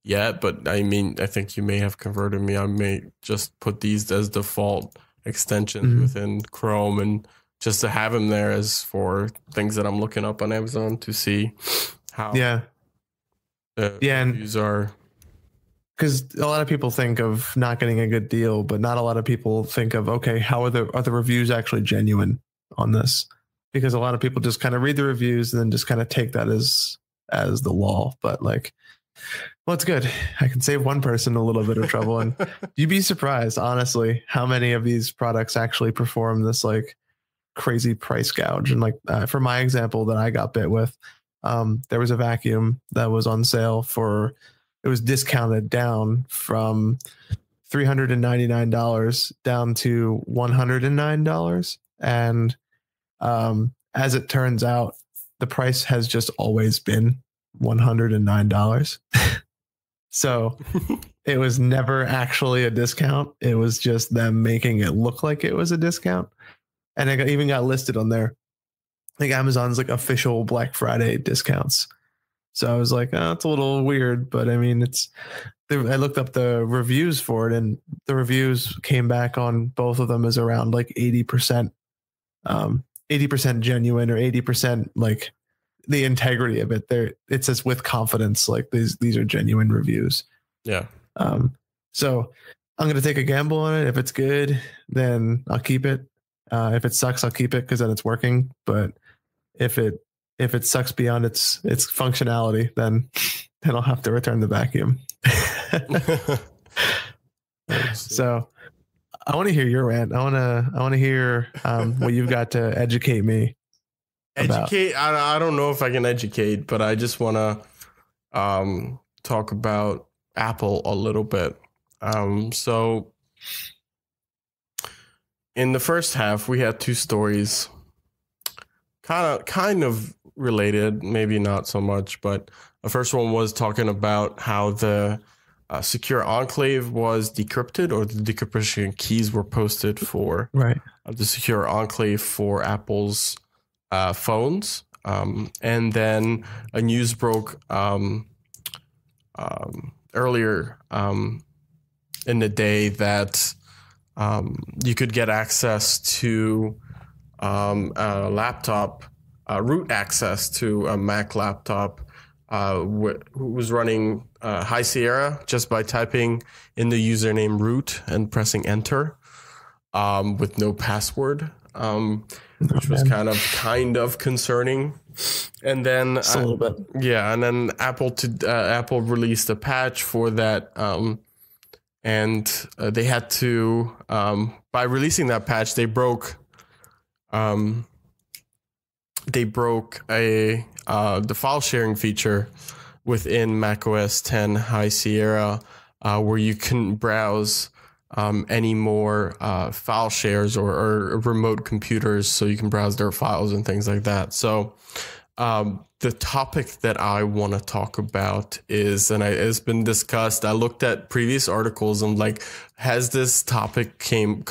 yet. But I mean, I think you may have converted me. I may just put these as default extensions within Chrome, and just to have them there as for things that I'm looking up on Amazon to see how reviews are. Because a lot of people think of not getting a good deal, but not a lot of people think of, okay, how are the reviews actually genuine on this? Because a lot of people just kind of read the reviews and then just kind of take that as the law. But like, well, it's good. I can save one person a little bit of trouble. And you'd be surprised, honestly, how many of these products actually perform this like crazy price gouge. And like for my example that I got bit with, there was a vacuum that was on sale for, it was discounted down from $399 down to $109. And as it turns out, the price has just always been $109. So it was never actually a discount. It was just them making it look like it was a discount. And it even got listed on there, like Amazon's like official Black Friday discounts. So I was like, oh, it's a little weird, but I mean, I looked up the reviews for it, and the reviews came back on both of them as around like 80%, 80% genuine, or 80% like the integrity of it. There, it says with confidence, like these are genuine reviews. Yeah. So I'm going to take a gamble on it. If it's good, then I'll keep it. If it sucks, I'll keep it because then it's working. But if it sucks beyond its functionality, then I'll have to return the vacuum. So I want to hear your rant. I want to hear what you've got to educate me. Educate? I don't know if I can educate, but I just want to talk about Apple a little bit. So in the first half, we had two stories, kind of related, maybe not so much, but the first one was talking about how the Secure Enclave was decrypted, or the decryption keys were posted for the Secure Enclave for Apple's phones. And then a news broke earlier in the day that you could get access to a laptop, root access to a Mac laptop who was running High Sierra just by typing in the username root and pressing enter with no password, which was kind of concerning. And then just a little bit. Yeah, and then Apple released a patch for that, and they had to by releasing that patch, they broke the file sharing feature within macOS 10 High Sierra, where you couldn't browse any more file shares or remote computers, so you can browse their files and things like that. So the topic that I want to talk about is, and it's been discussed, I looked at previous articles and like, has this topic come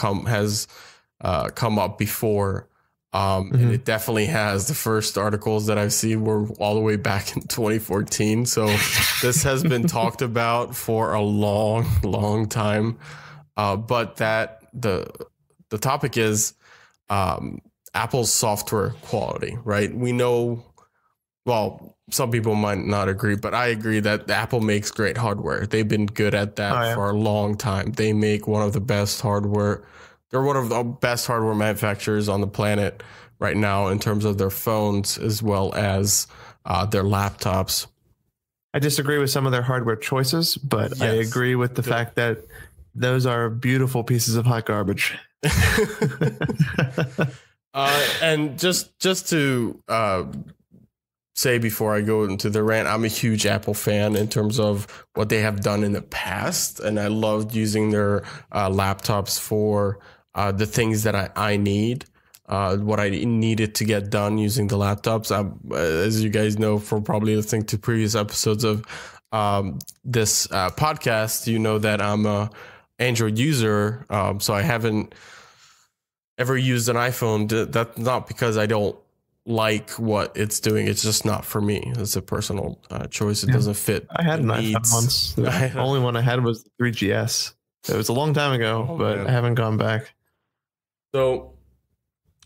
up before? And it definitely has. The first articles that I've seen were all the way back in 2014. So this has been talked about for a long time. But that the topic is Apple's software quality, right? We know, well, some people might not agree, but I agree that Apple makes great hardware. They've been good at that for a long time. They make one of the best hardware. They're one of the best hardware manufacturers on the planet right now in terms of their phones as well as their laptops. I disagree with some of their hardware choices, but yes, I agree with the fact that those are beautiful pieces of hot garbage. And just to say before I go into the rant, I'm a huge Apple fan in terms of what they have done in the past, and I loved using their laptops for the things that I need, what I needed to get done using the laptops. As you guys know from probably listening to previous episodes of this podcast, you know that I'm a Android user, so I haven't ever used an iPhone. That's not because I don't like what it's doing. It's just not for me. It's a personal choice. It doesn't fit. I had an iPhone once. The only one I had was the 3GS. It was a long time ago, but I haven't gone back. So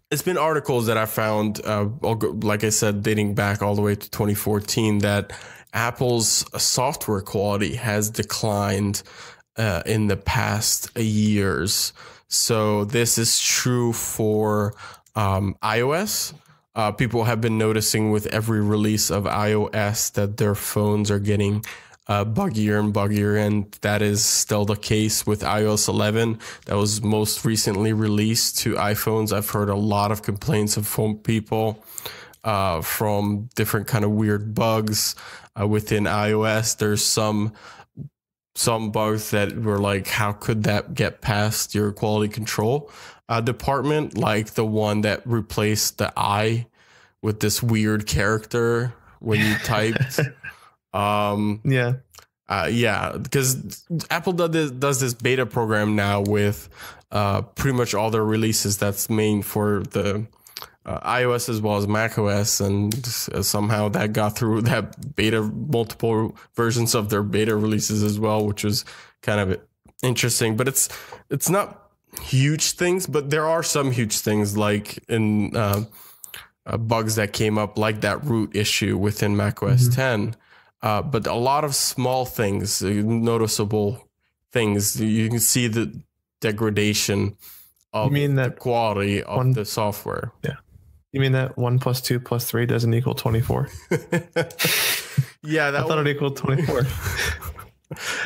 it's been articles that I found, like I said, dating back all the way to 2014, that Apple's software quality has declined in the past years. So this is true for iOS. People have been noticing with every release of iOS that their phones are getting buggier and buggier, and that is still the case with iOS 11 that was most recently released to iPhones. I've heard a lot of complaints from people from different kind of weird bugs within iOS. There's some bugs that were like, how could that get past your quality control department? Like the one that replaced the I with this weird character when you typed. Yeah, because Apple does this beta program now with pretty much all their releases that's made for the iOS as well as macOS, and somehow that got through that beta, multiple versions of their beta releases as well, which was kind of interesting. But it's not huge things, but there are some huge things like in bugs that came up, like that root issue within macOS 10. But a lot of small things, noticeable things. You can see the degradation of the quality of the software. Yeah. You mean that 1 + 2 + 3 doesn't equal 24? Yeah, I thought it equaled 24.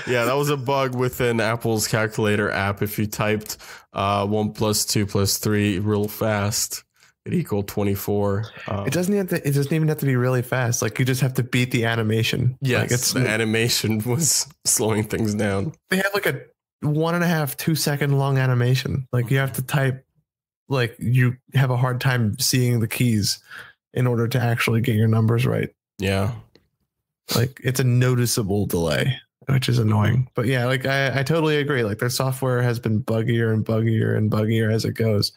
Yeah, that was a bug within Apple's calculator app. If you typed 1 + 2 + 3 real fast, it equaled 24. It doesn't even have to be really fast. Like, you just have to beat the animation. Yes, the animation was slowing things down. They have like a 1.5, 2 second long animation. Like, you have to type, like, you have a hard time seeing the keys in order to actually get your numbers right. Yeah. Like, it's a noticeable delay, which is annoying. But yeah, like, I totally agree. Like, their software has been buggier and buggier and buggier as it goes.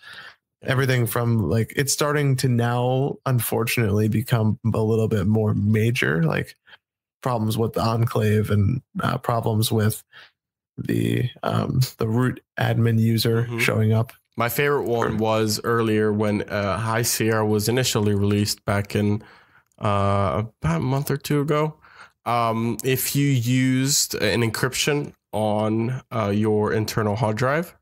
Everything from, like, it's starting to now, unfortunately, become a little bit more major, like problems with the Enclave and problems with the root admin user showing up. My favorite one was earlier when High Sierra was initially released back in about a month or two ago. If you used an encryption on your internal hard drive,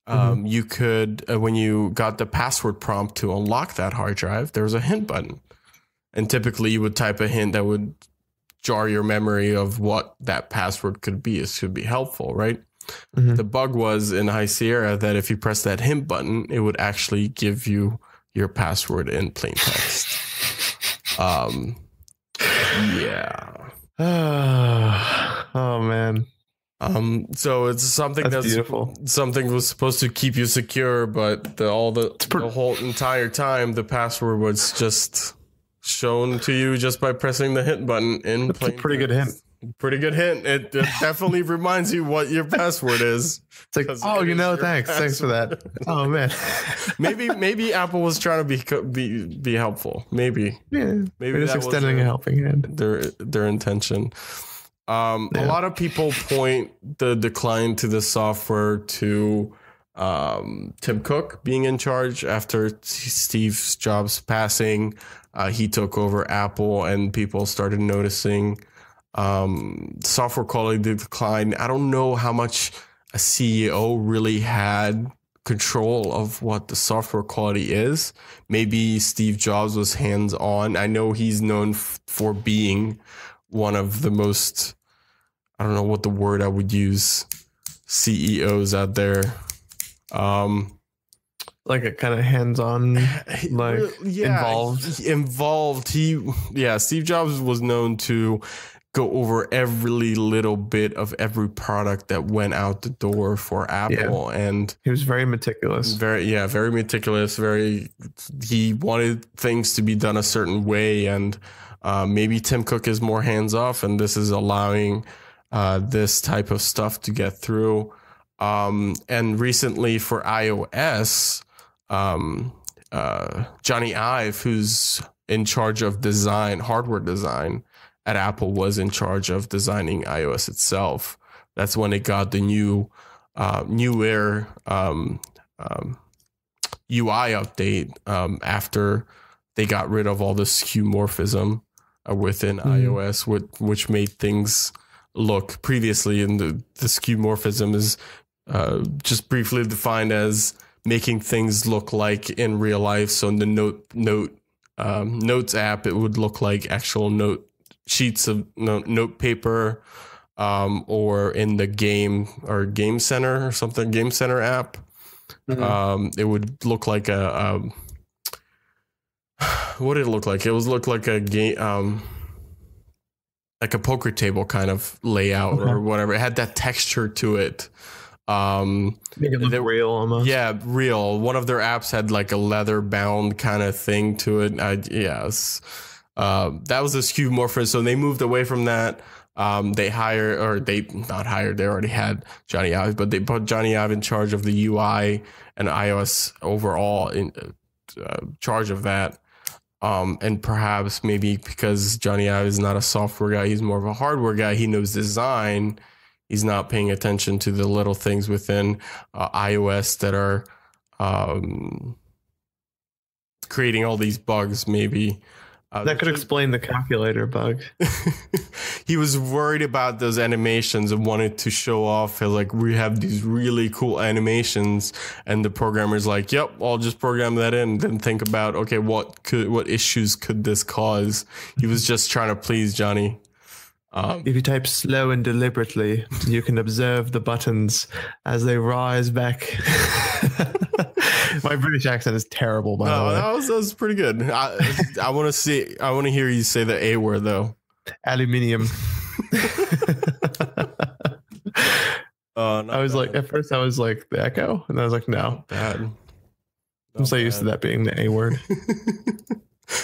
you could, when you got the password prompt to unlock that hard drive, there was a hint button. And typically you would type a hint that would jar your memory of what that password could be. It should be helpful, right? The bug was in High Sierra that if you press that hint button, it would actually give you your password in plain text. Yeah. Oh man. So it's something that's beautiful. Something was supposed to keep you secure, but the whole entire time the password was just shown to you just by pressing the hint button in plain text. Pretty good hint. Pretty good hint. It definitely reminds you what your password is. It's like, oh, you know, thanks for that. Oh man. maybe Apple was trying to be helpful. Maybe just extending a helping hand. Their intention. A lot of people point the decline to the software to Tim Cook being in charge after Steve Jobs' passing. He took over Apple, and people started noticing software quality decline. I don't know how much a CEO really had control of what the software quality is. Maybe Steve Jobs was hands-on. I know he's known for being one of the most, I don't know what the word I would use, CEOs out there. Like a kind of hands-on, like involved. Steve Jobs was known to go over every little bit of every product that went out the door for Apple, and he was very meticulous. Very meticulous. He wanted things to be done a certain way, and maybe Tim Cook is more hands-off, and this is allowing this type of stuff to get through. And recently for iOS, Johnny Ive, who's in charge of hardware design at Apple, was in charge of designing iOS itself. That's when it got the new Air UI update after they got rid of all the skeuomorphism within iOS, which made things look previously. And the skeuomorphism is just briefly defined as making things look like in real life. So in the Notes app, it would look like actual sheets of note paper, or in the Game Center or something, Game Center app. It would look like what did it look like? It was look like a game, like a poker table kind of layout or whatever. It had that texture to it. Make it look real almost. Yeah, real. One of their apps had like a leather bound kind of thing to it. That was a skeuomorphism. So they moved away from that. They already had Johnny Ive, but they put Johnny Ive in charge of the UI and iOS overall, in charge of that. And perhaps maybe because Johnny Ive is not a software guy, he's more of a hardware guy. He knows design. He's not paying attention to the little things within iOS that are creating all these bugs, maybe. That could explain the calculator bug. He was worried about those animations and wanted to show off, like, we have these really cool animations, and the programmer's like, yep, I'll just program that in, then think about, okay, what issues could this cause? He was just trying to please Johnny. If you type slow and deliberately, you can observe the buttons as they rise back. My British accent is terrible, by the way. That was pretty good. I want to hear you say the A word, though. Aluminium. I was like, at first I was like the echo, and I was like, no. Bad. I'm so used to that being the A word.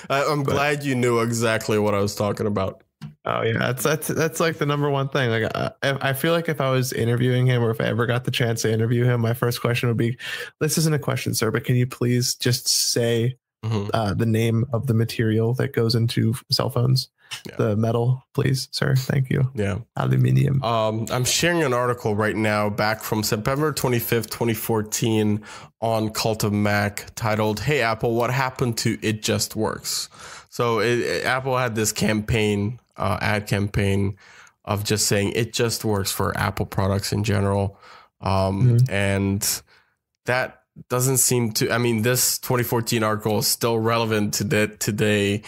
I'm glad you knew exactly what I was talking about. Oh yeah, that's like the number one thing. Like I feel like if I was interviewing him, or if I ever got the chance to interview him, my first question would be, "This isn't a question, sir, but can you please just say the name of the material that goes into cell phones? Yeah. The metal, please, sir. Thank you." Yeah, aluminium. I'm sharing an article right now back from September 25th, 2014 on Cult of Mac titled, "Hey Apple, what happened to It Just Works?" So Apple had this campaign, ad campaign of just saying it just works for Apple products in general. And that doesn't seem to, I mean, this 2014 article is still relevant today.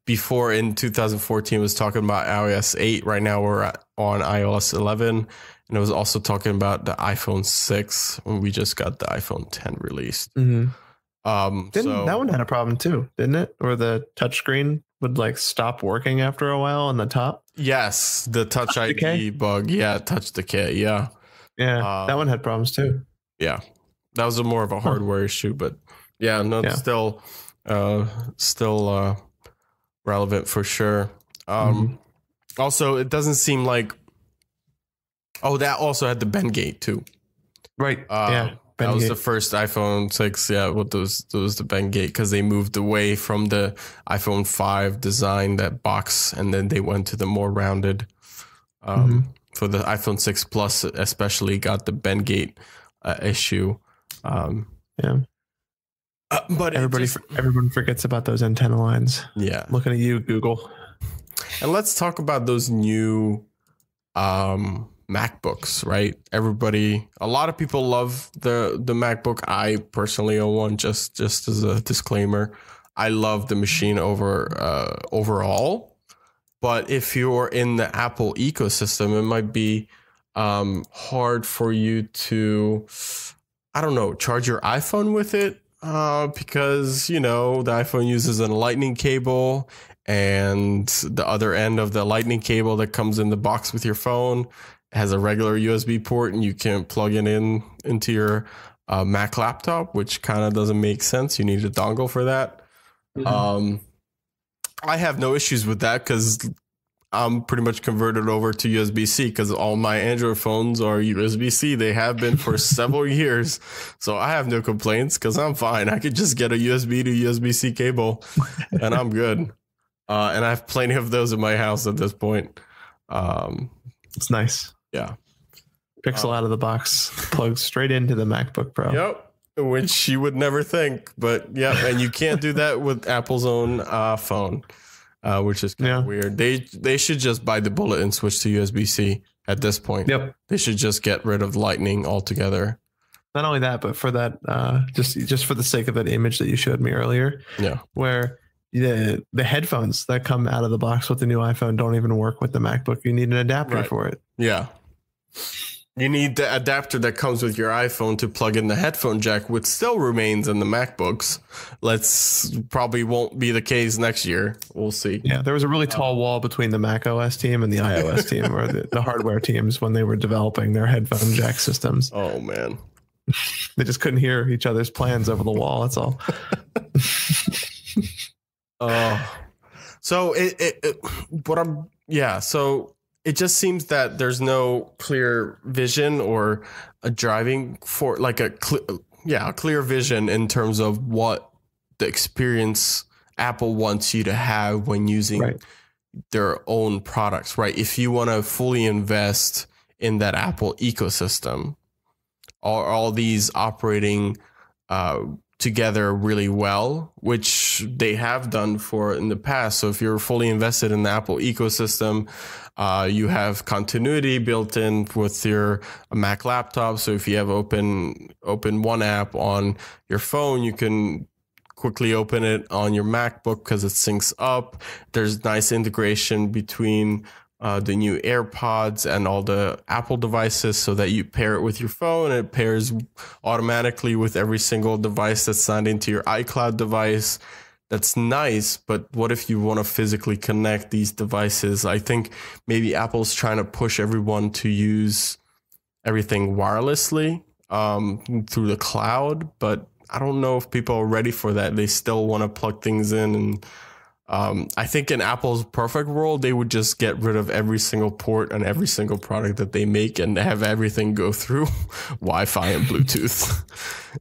Before in 2014 was talking about iOS 8. Right now we're on iOS 11. And it was also talking about the iPhone 6 when we just got the iPhone 10 released. That one had a problem too, didn't it? Or the touchscreen would like stop working after a while on the top. Yes, the Touch ID bug. Yeah, Touch Decay. Yeah, that one had problems too. Yeah, that was more of a hardware issue, but yeah, no, it's still relevant for sure. Also, it doesn't seem like. Oh, that also had the Bendgate too. Right. That was the first iPhone 6. Yeah, what those the Bendgate, because they moved away from the iPhone 5 design, that box, and then they went to the more rounded. For the iPhone 6 Plus, especially, got the Bendgate issue. But everyone forgets about those antenna lines. Yeah, looking at you, Google. And let's talk about those new MacBooks, right? A lot of people love the MacBook. I personally own one, just as a disclaimer. I love the machine overall, but if you're in the Apple ecosystem, it might be hard for you to, I don't know, charge your iPhone with it, because the iPhone uses a lightning cable, and the other end of the lightning cable that comes in the box with your phone has a regular USB port, and you can plug it into your Mac laptop, which kind of doesn't make sense. You need a dongle for that. I have no issues with that because I'm pretty much converted over to USB-C, because all my Android phones are USB-C. They have been for several years. So I have no complaints because I'm fine. I could just get a USB to USB-C cable and I'm good. And I have plenty of those in my house at this point. It's nice. Yeah. Pixel out of the box, plugged straight into the MacBook Pro. Yep. Which you would never think, but yeah. And you can't do that with Apple's own phone, which is kind of weird. They should just bite the bullet and switch to USB-C at this point. Yep. They should just get rid of Lightning altogether. Not only that, but for that, just for the sake of that image that you showed me earlier, where the headphones that come out of the box with the new iPhone don't even work with the MacBook. You need an adapter for it. Yeah. You need the adapter that comes with your iPhone to plug in the headphone jack, which still remains in the MacBooks. Probably won't be the case next year. We'll see. Yeah, there was a really tall wall between the Mac OS team and the iOS team, or the hardware teams, when they were developing their headphone jack systems. Oh, man. They just couldn't hear each other's plans over the wall. That's all. So so it just seems that there's no clear vision or a driving for like a clear vision in terms of what the experience Apple wants you to have when using their own products, right? If you want to fully invest in that Apple ecosystem, all these operating together really well, which they have done for in the past. So if you're fully invested in the Apple ecosystem, you have continuity built in with your Mac laptop. So if you have open one app on your phone, you can quickly open it on your MacBook because it syncs up. There's nice integration between the new AirPods and all the Apple devices so that you pair it with your phone. It pairs automatically with every single device that's signed into your iCloud device. That's nice, but what if you want to physically connect these devices? I think maybe Apple's trying to push everyone to use everything wirelessly through the cloud, but I don't know if people are ready for that. They still want to plug things in, and I think in Apple's perfect world, they would just get rid of every single port and every single product that they make and have everything go through Wi-Fi and Bluetooth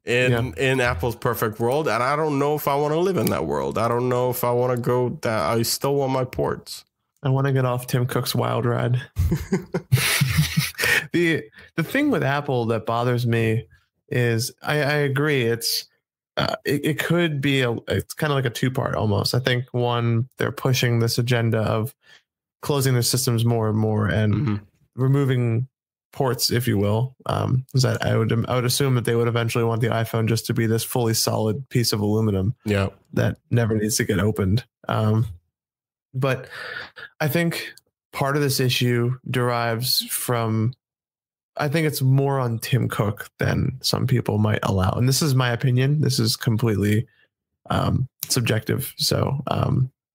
in Apple's perfect world. And I don't know if I want to live in that world. I don't know if I want to go that. I still want my ports. I want to get off Tim Cook's wild ride. The thing with Apple that bothers me is I agree. It could be it's kind of like a two-part almost. I think one, they're pushing this agenda of closing their systems more and more and removing ports, if you will. Is that I would assume that they would eventually want the iPhone just to be this fully solid piece of aluminum that never needs to get opened. But I think part of this issue derives from, I think it's more on Tim Cook than some people might allow. And this is my opinion. This is completely subjective. So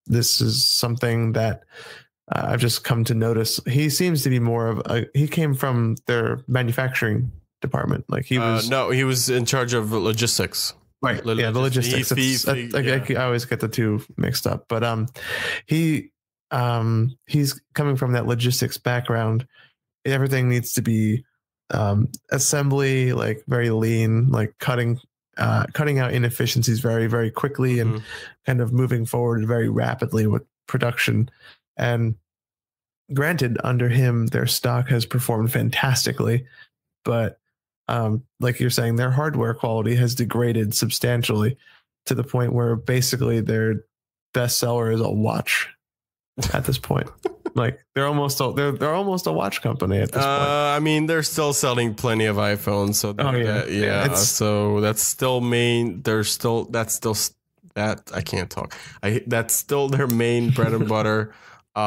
this is something that I've just come to notice. He seems to be more of he came from their manufacturing department. Like he was. No, he was in charge of logistics. Right. The logistics. I always get the two mixed up, but he's coming from that logistics background. Everything needs to be assembly, like very lean, like cutting out inefficiencies very, very quickly and kind of moving forward very rapidly with production. And granted, under him, their stock has performed fantastically, but like you're saying, their hardware quality has degraded substantially to the point where basically their best seller is a watch at this point. Like they're almost a watch company at this point. I mean, they're still selling plenty of iPhones, so so that's still main. That's still I can't talk. That's still their main bread and butter, the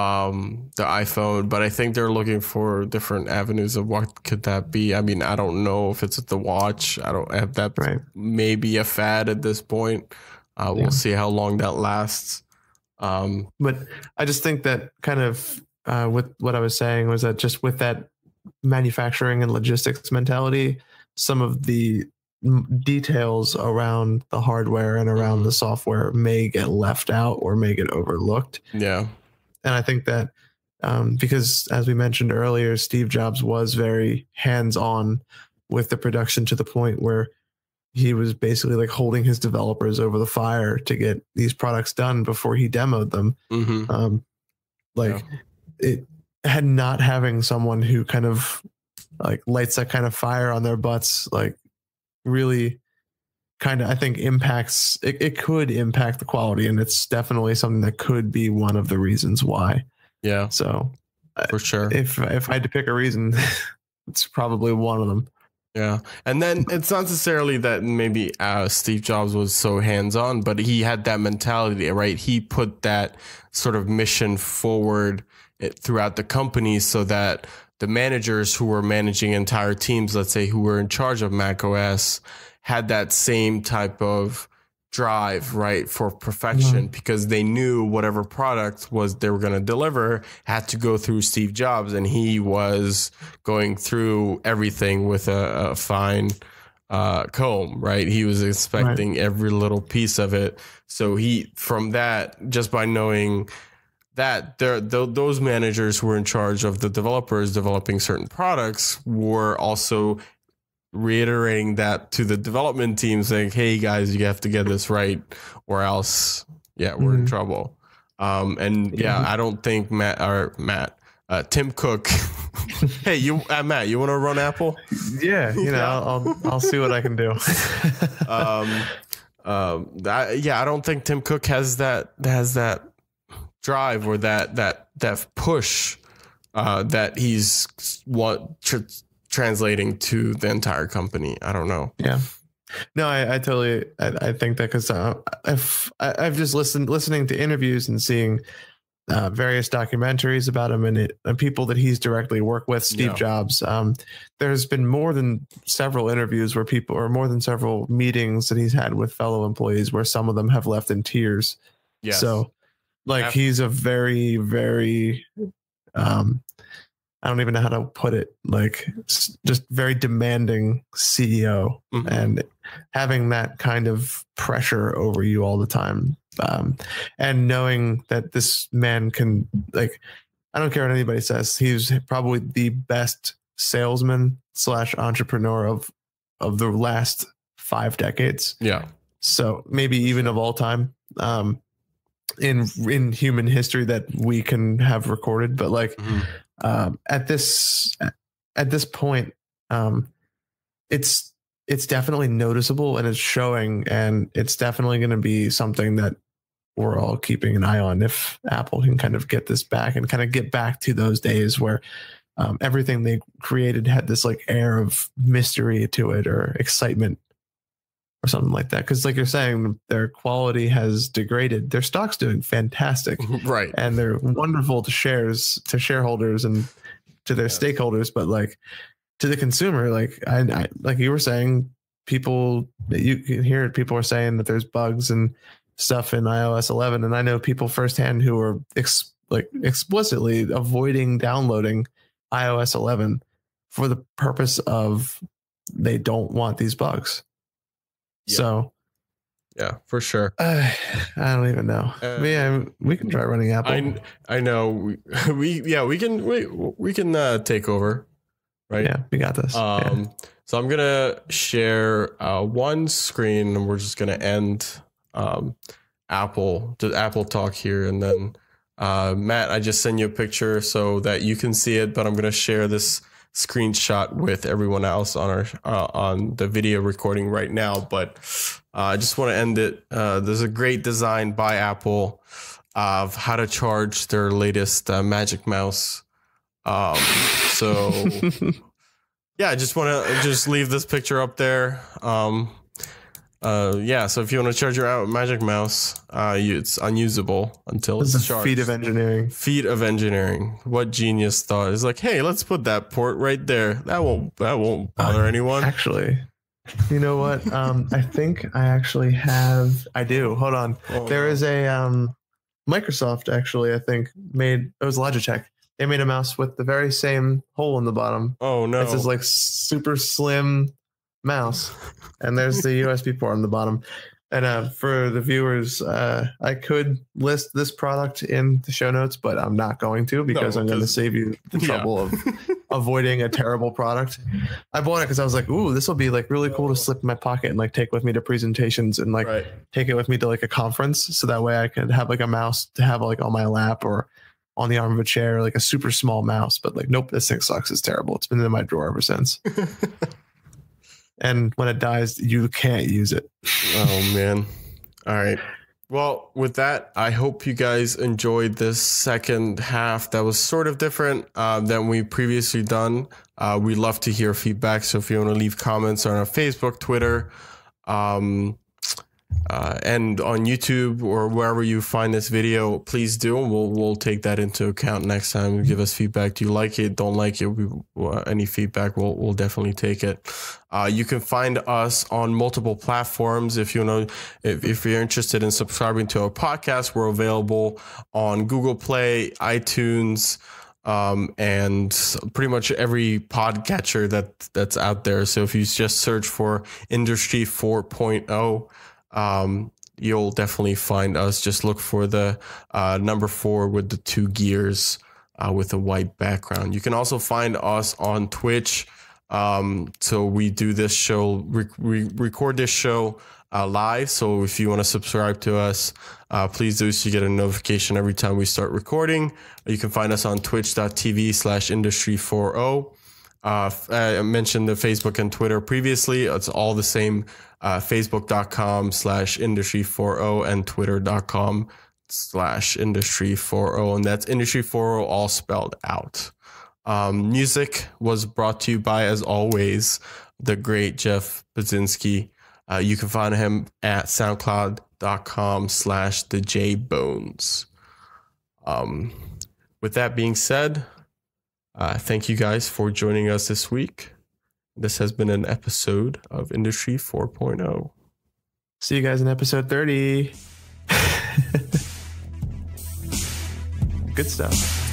iPhone. But I think they're looking for different avenues of what could that be. I mean, I don't know if it's the watch. I don't have that. Maybe a fad at this point. We'll see how long that lasts. But I just think that kind of with what I was saying was that just with that manufacturing and logistics mentality, some of the details around the hardware and around the software may get left out or may get overlooked. Yeah. And I think that because as we mentioned earlier, Steve Jobs was very hands-on with the production to the point where he was basically like holding his developers over the fire to get these products done before he demoed them. It had not having someone who kind of like lights that kind of fire on their butts, like really kind of, I think impacts, it could impact the quality. And it's definitely something that could be one of the reasons why. Yeah. So for sure. If I had to pick a reason, it's probably one of them. Yeah. And then it's not necessarily that maybe Steve Jobs was so hands-on, but he had that mentality, right? He put that sort of mission forward throughout the company so that the managers who were managing entire teams, let's say, who were in charge of macOS, had that same type of drive, right, for perfection, because they knew whatever product was they were going to deliver had to go through Steve Jobs, and he was going through everything with a fine comb, right? He was inspecting every little piece of it. So he, from that, just by knowing those managers who were in charge of the developers developing certain products were also reiterating that to the development team, saying, hey guys, you have to get this right or else we're in trouble. I don't think Tim Cook hey, Matt, you want to run Apple? Yeah, I'll see what I can do. I don't think Tim Cook has that drive or that push that he's translating to the entire company. I don't know. Yeah. No, I totally think that because I've just listening to interviews and seeing various documentaries about him and people that he's directly worked with, Steve Jobs. There's been more than several interviews where more than several meetings that he's had with fellow employees where some of them have left in tears. Yes. So he's a very, very, I don't even know how to put it, just very demanding CEO, and having that kind of pressure over you all the time. And knowing that this man can, I don't care what anybody says, he's probably the best salesman / entrepreneur of the last 5 decades. Yeah. So maybe even of all time, in human history that we can have recorded, but at this point, it's definitely noticeable and it's showing, and it's definitely going to be something that we're all keeping an eye on if Apple can kind of get this back and kind of get back to those days where everything they created had this air of mystery to it or excitement or something like that. Because like you're saying, their quality has degraded. Their stock's doing fantastic, right? And they're wonderful to shareholders and to their stakeholders. But to the consumer, I like you were saying, people, you can hear it. People are saying that there's bugs and stuff in iOS 11, and I know people firsthand who are explicitly avoiding downloading iOS 11 for the purpose of they don't want these bugs. Yeah. So, yeah, for sure. I don't even know. We can try running Apple. I know we can take over, right? Yeah, we got this. So I'm gonna share one screen, and we're just gonna end Apple talk here, and then Matt, I just send you a picture so that you can see it, but I'm gonna share this screenshot with everyone else on our on the video recording right now. But I just want to end it. There's a great design by Apple of how to charge their latest Magic Mouse. So yeah, I just want to leave this picture up there. So if you want to charge your Magic Mouse, it's unusable until it's charged. Feat of engineering. Feat of engineering. What genius thought? It's hey, let's put that port right there. That won't bother anyone. Actually, you know what? I think I do. Hold on. There is a Microsoft actually, I think it was Logitech. They made a mouse with the very same hole in the bottom. Oh no. It's this super slim mouse, and there's the USB port on the bottom. And for the viewers, I could list this product in the show notes, but I'm not going to because I'm going to save you the trouble of avoiding a terrible product. I bought it because I was like, ooh, this will be really cool to slip in my pocket and take with me to presentations and take it with me to a conference. So that way I could have a mouse to have on my lap or on the arm of a chair, a super small mouse. But nope, this thing sucks. It's terrible. It's been in my drawer ever since. And when it dies, you can't use it. Oh, man. All right. Well, with that, I hope you guys enjoyed this second half that was sort of different than we previously done. We love to hear feedback. So if you want to leave comments on our Facebook, Twitter, and on YouTube or wherever you find this video, please do. We'll take that into account next time. Give us feedback. Do you like it? Don't like it? Any feedback, we'll definitely take it. You can find us on multiple platforms. If if you're interested in subscribing to our podcast, we're available on Google Play, iTunes, and pretty much every podcatcher that's out there. So if you just search for Industry 4.0, you'll definitely find us. Just look for the number 4 with the 2 gears with a white background. You can also find us on Twitch. So we do this show, record this show live. So if you want to subscribe to us, please do, so you get a notification every time we start recording. You can find us on twitch.tv/industry40. I mentioned the Facebook and Twitter previously. It's all the same, facebook.com/industry40 and twitter.com/industry40. And that's industry40 all spelled out. Music was brought to you by, as always, the great Jeff Budzinski. You can find him at soundcloud.com/thejbones. With that being said, thank you guys for joining us this week. This has been an episode of Industry 4.0. See you guys in episode 30. Good stuff.